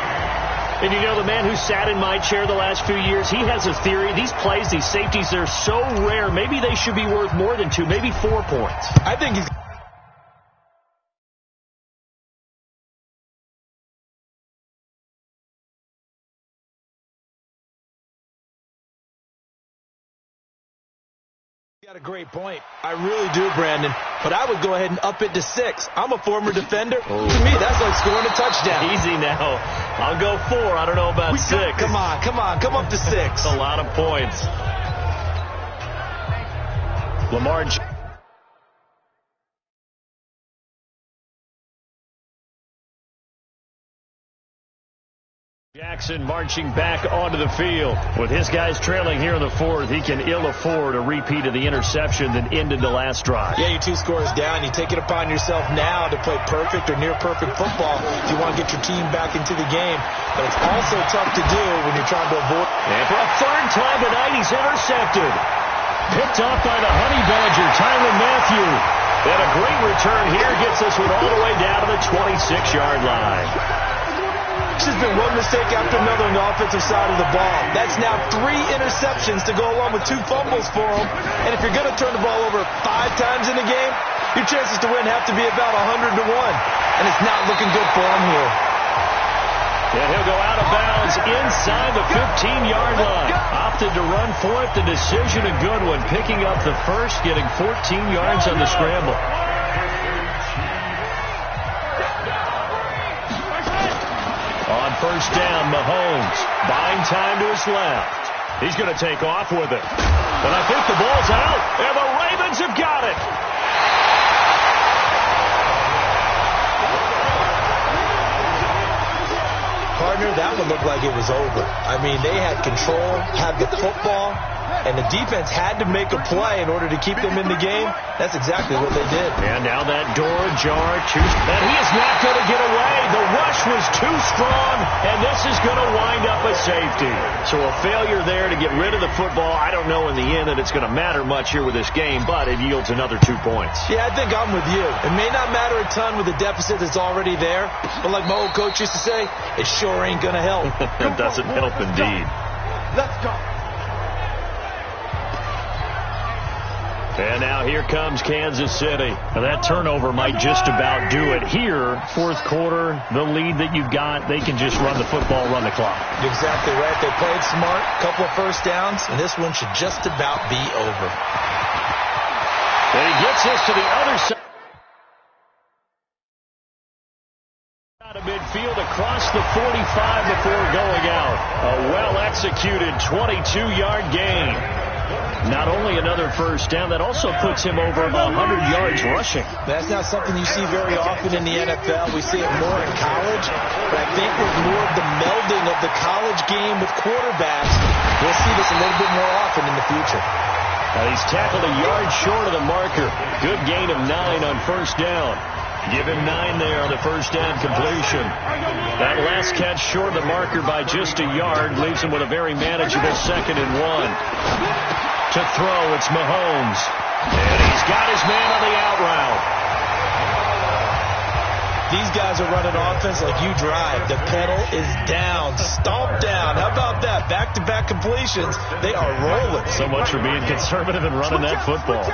And you know, the man who sat in my chair the last few years, he has a theory. These plays, these safeties, they're so rare. Maybe they should be worth more than 2, maybe 4 points. I think he's got a great point. I really do, Brandon. But I would go ahead and up it to 6. I'm a former defender. Oh. To me, that's like scoring a touchdown. Easy now. I'll go 4. I don't know about 6. Come on. Come up to 6. That's a lot of points. Lamar Jackson marching back onto the field. With his guys trailing here in the fourth, he can ill afford a repeat of the interception that ended the last drive. Yeah, you're 2 scores down. You take it upon yourself now to play perfect or near-perfect football if you want to get your team back into the game. But it's also tough to do when you're trying to avoid. And for a third time tonight, he's intercepted. Picked off by the Honey Badger, Tyrann Mathieu. And a great return here gets us all the way down to the 26-yard line. There's been one mistake after another on the offensive side of the ball. That's now 3 interceptions to go along with 2 fumbles for him. And if you're going to turn the ball over 5 times in the game, your chances to win have to be about 100 to 1. And it's not looking good for him here. And he'll go out of bounds inside the 15-yard line. Opted to run for it. The decision a good one. Picking up the first, getting 14 yards on the scramble. On first down, Mahomes buying time to his left. He's going to take off with it. But I think the ball's out, and the Ravens have got it. Partner, that one looked like it was over. I mean, they had control, had the football, and the defense had to make a play in order to keep them in the game. That's exactly what they did. And now that door ajar, and he is not going to get away. The rush was too strong, and this is going to wind up a safety. So a failure there to get rid of the football. I don't know in the end that it's going to matter much here with this game, but it yields another 2 points. Yeah, I think I'm with you. It may not matter a ton with the deficit that's already there, but like my old coach used to say, it sure ain't going to help. It doesn't help indeed. Let's go. And now here comes Kansas City. Now that turnover might just about do it. Here, fourth quarter, the lead that you've got, they can just run the football, run the clock. Exactly right. They played smart, couple of first downs, and this one should just about be over. And he gets us to the other side. Out of midfield across the 45 before going out. A well-executed 22-yard gain. Not only another first down, that also puts him over 100 yards rushing. That's not something you see very often in the NFL. We see it more in college, but I think with more of the melding of the college game with quarterbacks, we'll see this a little bit more often in the future. He's tackled a yard short of the marker. Good gain of 9 on first down. Give him 9 there on the first down completion. That last catch short of the marker by just a yard leaves him with a very manageable 2nd and 1. To throw, it's Mahomes. And he's got his man on the out route. These guys are running offense like you drive. The pedal is down, stomped down. How about that? Back-to-back completions. They are rolling. So much for being conservative and running that football.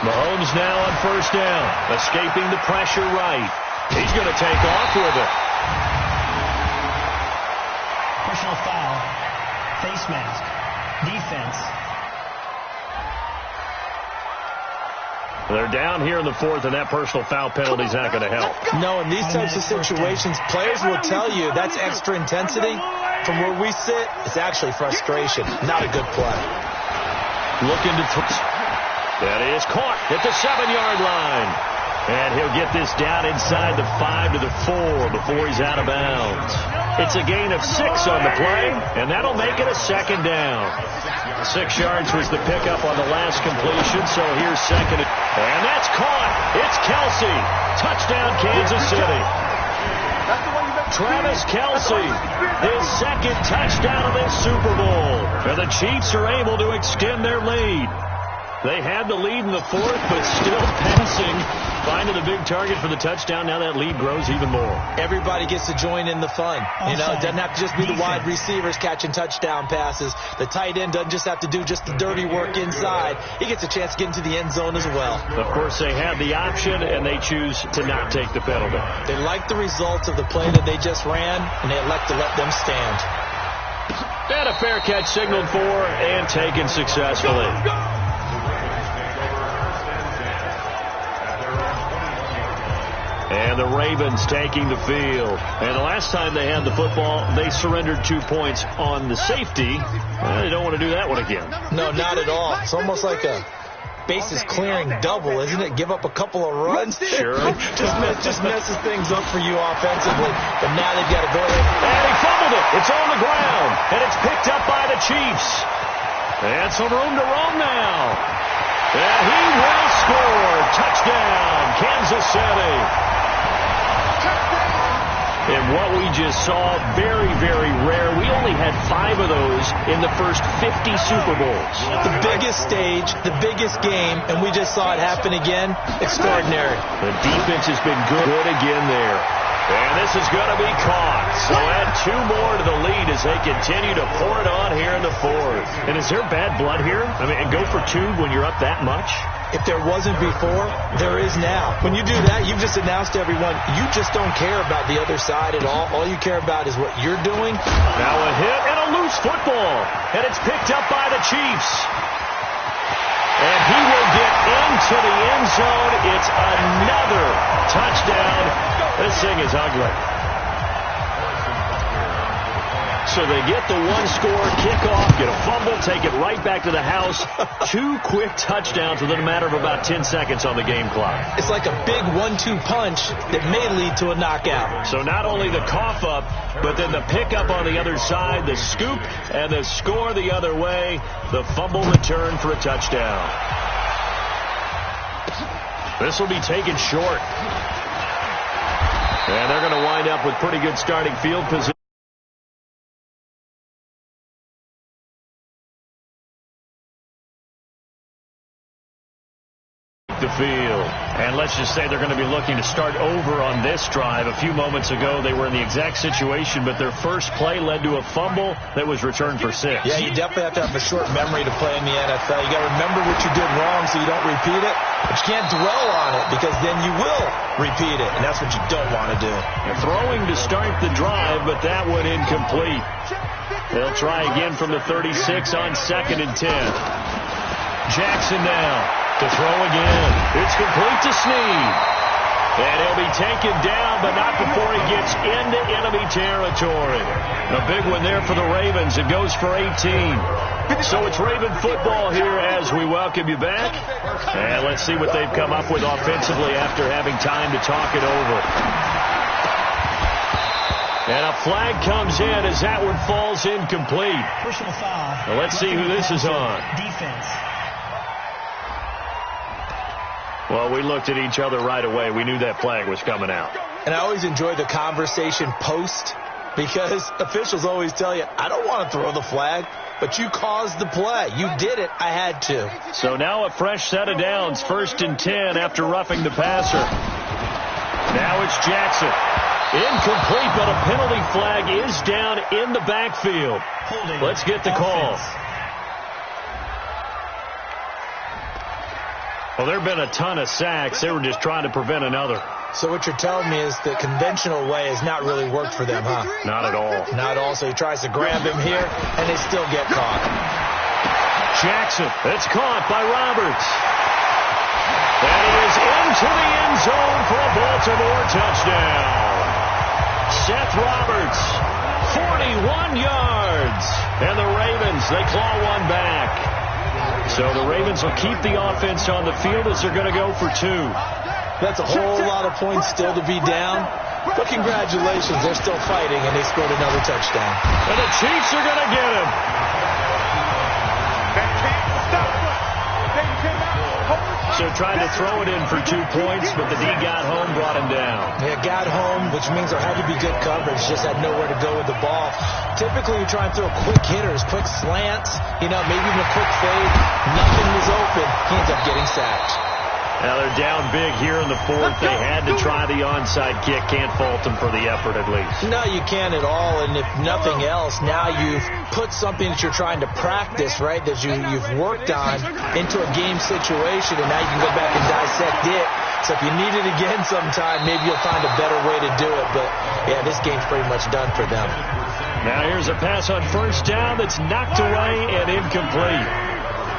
Mahomes now on first down. Escaping the pressure right. He's going to take off with it. Personal foul. Face mask. Defense. They're down here in the fourth, and that personal foul penalty is not going to help. No, in these types of situations, players will tell you that's extra intensity. From where we sit, it's actually frustration. Not a good play. Looking to that is caught at the 7-yard line. And he'll get this down inside the 5 to the 4 before he's out of bounds. It's a gain of 6 on the play, and that'll make it a 2nd down. 6 yards was the pickup on the last completion, so here's 2nd. And that's caught. It's Kelsey. Touchdown, Kansas City. Travis Kelsey, his 2nd touchdown of this Super Bowl. And the Chiefs are able to extend their lead. They had the lead in the fourth, but still passing. Finding the big target for the touchdown. Now that lead grows even more. Everybody gets to join in the fun. You know, it doesn't have to just be the wide receivers catching touchdown passes. The tight end doesn't just have to do just the dirty work inside. He gets a chance to get into the end zone as well. Of course, they have the option, and they choose to not take the penalty. They like the results of the play that they just ran, and they elect to let them stand. And a fair catch signaled for and taken successfully. And the Ravens taking the field. And the last time they had the football, they surrendered 2 points on the safety. They don't want to do that one again. No, not at all. It's almost like a bases clearing double, isn't it? Give up a couple of runs. Sure. just messes things up for you offensively. But now they've got to go ahead. And he fumbled it. It's on the ground. And it's picked up by the Chiefs. And some room to roam now. And he will score. Touchdown, Kansas City. And what we just saw, very, very rare. We only had 5 of those in the first 50 Super Bowls. The biggest stage, the biggest game, and we just saw it happen again. Extraordinary. The defense has been good again there. And this is going to be caught. So add 2 more to the lead as they continue to pour it on here in the 4th. And is there bad blood here? I mean, and go for 2 when you're up that much? If there wasn't before, there is now. When you do that, you've just announced to everyone, you just don't care about the other side at all. All you care about is what you're doing. Now a hit and a loose football. And it's picked up by the Chiefs. And he will get into the end zone. It's another touchdown. This thing is ugly. So they get the 1-score kickoff, get a fumble, take it right back to the house. 2 quick touchdowns within a matter of about 10 seconds on the game clock. It's like a big 1-2 punch that may lead to a knockout. So not only the cough up, but then the pickup on the other side, the scoop, and the score the other way. The fumble return for a touchdown. This will be taken short. And they're going to wind up with pretty good starting field position. The field. And let's just say they're going to be looking to start over on this drive. A few moments ago, they were in the exact situation, but their first play led to a fumble that was returned for 6. Yeah, you definitely have to have a short memory to play in the NFL. You got to remember what you did wrong so you don't repeat it, but you can't dwell on it because then you will repeat it, and that's what you don't want to do. They're throwing to start the drive, but that one incomplete. They'll try again from the 36 on 2nd and 10. Jackson now. To throw again. It's complete to Snead. And he'll be taken down, but not before he gets into enemy territory. A big one there for the Ravens. It goes for 18. So it's Raven football here as we welcome you back. And let's see what they've come up with offensively after having time to talk it over. And a flag comes in as that one falls incomplete. Personal foul. Now let's see who this is on. Defense. Well, we looked at each other right away. We knew that flag was coming out. And I always enjoy the conversation post because officials always tell you, I don't want to throw the flag, but you caused the play. You did it. I had to. So now a fresh set of downs. 1st and 10 after roughing the passer. Now it's Jackson. Incomplete, but a penalty flag is down in the backfield. Let's get the call. Well, there have been a ton of sacks. They were just trying to prevent another. So what you're telling me is the conventional way has not really worked for them, huh? Not at all. Not at all. So he tries to grab him here, and they still get caught. Jackson, it's caught by Roberts. And he is into the end zone for a Baltimore touchdown. Seth Roberts, 41 yards. And the Ravens, they claw one back. So the Ravens will keep the offense on the field as they're going to go for 2. That's a whole lot of points still to be down. But congratulations, they're still fighting, and they scored another touchdown. And the Chiefs are going to get him. So tried to throw it in for 2 points, but the D got home, brought him down. Yeah, got home, which means there had to be good coverage. Just had nowhere to go with the ball. Typically, you try and throw quick hitters, quick slants, maybe even a quick fade. Nothing was open. He ends up getting sacked. Now they're down big here in the 4th. They had to try the onside kick. Can't fault them for the effort at least. No, you can't at all. And if nothing else, now you've put something that you're trying to practice, right, that you've worked on into a game situation, and now you can go back and dissect it. So if you need it again sometime, maybe you'll find a better way to do it. But, yeah, this game's pretty much done for them. Now here's a pass on 1st down that's knocked away and incomplete.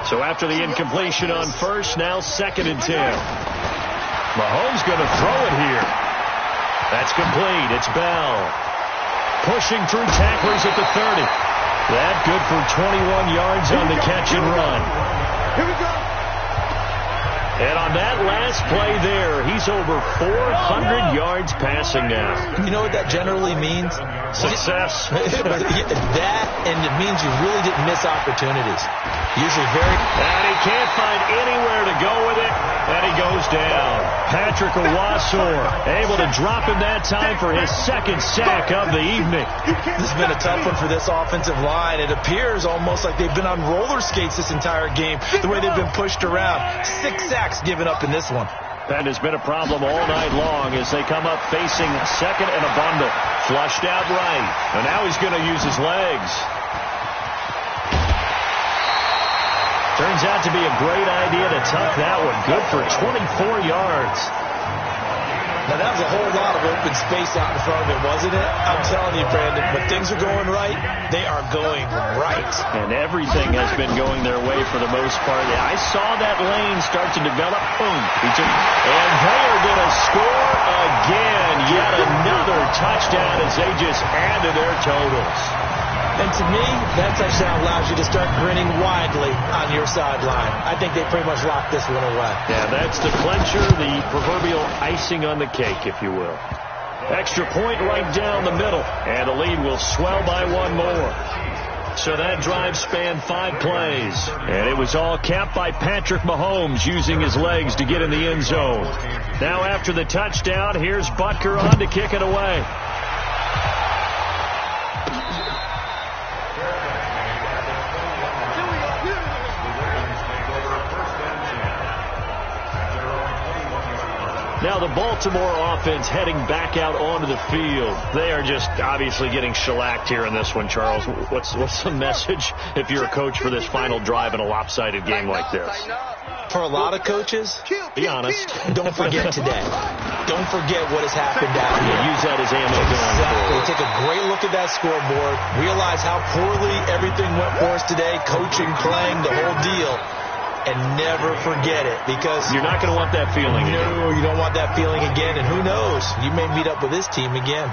So after the incompletion on 1st, now 2nd and 10. Mahomes going to throw it here. That's complete. It's Bell. Pushing through tacklers at the 30. That good for 21 yards on the catch and run. Here we go. And on that last play there, he's over 400 yards passing now. You know what that generally means? Success. That, and it means you really didn't miss opportunities. Usually very... And he can't find anywhere to go with it, and he goes down. Patrick Owasor able to drop him that time for his second sack of the evening. This has been a tough one for this offensive line. It appears almost like they've been on roller skates this entire game, the way they've been pushed around. 6 sacks given up in this one. That has been a problem all night long as they come up facing second and a bundle. Flushed out right. And now he's going to use his legs. Turns out to be a great idea to tuck that one. Good for 24 yards. Now, that was a whole lot of open space out in front of him, wasn't it? I'm telling you, Brandon, when things are going right, they are going right. And everything has been going their way for the most part. I saw that lane start to develop. Boom. And they are going to score again. Yet another touchdown as they just add to their totals. And to me, that touchdown allows you to start grinning widely on your sideline. I think they pretty much locked this one away. Yeah, that's the clincher, the proverbial icing on the cake, if you will. Extra point right down the middle, and the lead will swell by one more. So that drive spanned 5 plays, and it was all capped by Patrick Mahomes using his legs to get in the end zone. Now after the touchdown, here's Butker on to kick it away. Now the Baltimore offense heading back out onto the field. They are just obviously getting shellacked here in this one, Charles. What's the message if you're a coach for this final drive in a lopsided game like this? For a lot of coaches, be honest. Don't forget today. Don't forget what has happened out here. Use that as ammo going forward. Take a great look at that scoreboard. Realize how poorly everything went for us today. Coaching, playing, the whole deal. And never forget it, because you're not going to want that feeling again. No, you don't want that feeling again. And who knows? You may meet up with this team again.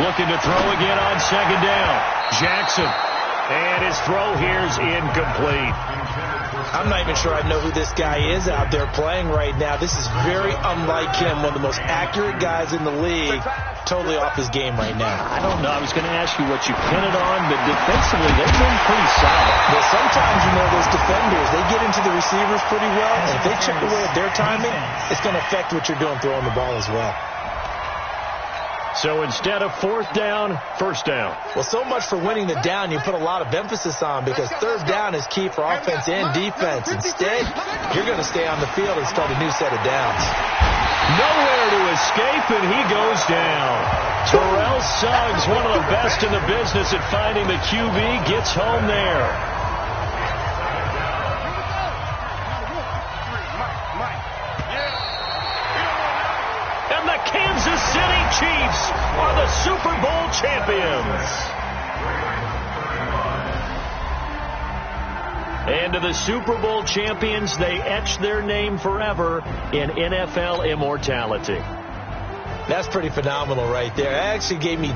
Looking to throw again on second down. Jackson. And his throw here's incomplete. I'm not even sure I know who this guy is out there playing right now. This is very unlike him, one of the most accurate guys in the league. Totally off his game right now. I don't know. I was going to ask you what you pin it on, but defensively, they've been pretty solid. Well, sometimes, those defenders, they get into the receivers pretty well, and if they chip away at their timing, it's going to affect what you're doing throwing the ball as well. So instead of 4th down, 1st down. Well, so much for winning the down you put a lot of emphasis on, because 3rd down is key for offense and defense. Instead, you're going to stay on the field and start a new set of downs. Nowhere to escape, and he goes down. Terrell Suggs, one of the best in the business at finding the QB, gets home there. And the Kansas City Chiefs are the Super Bowl champions. And to the Super Bowl champions, they etch their name forever in NFL immortality. That's pretty phenomenal right there. It actually gave me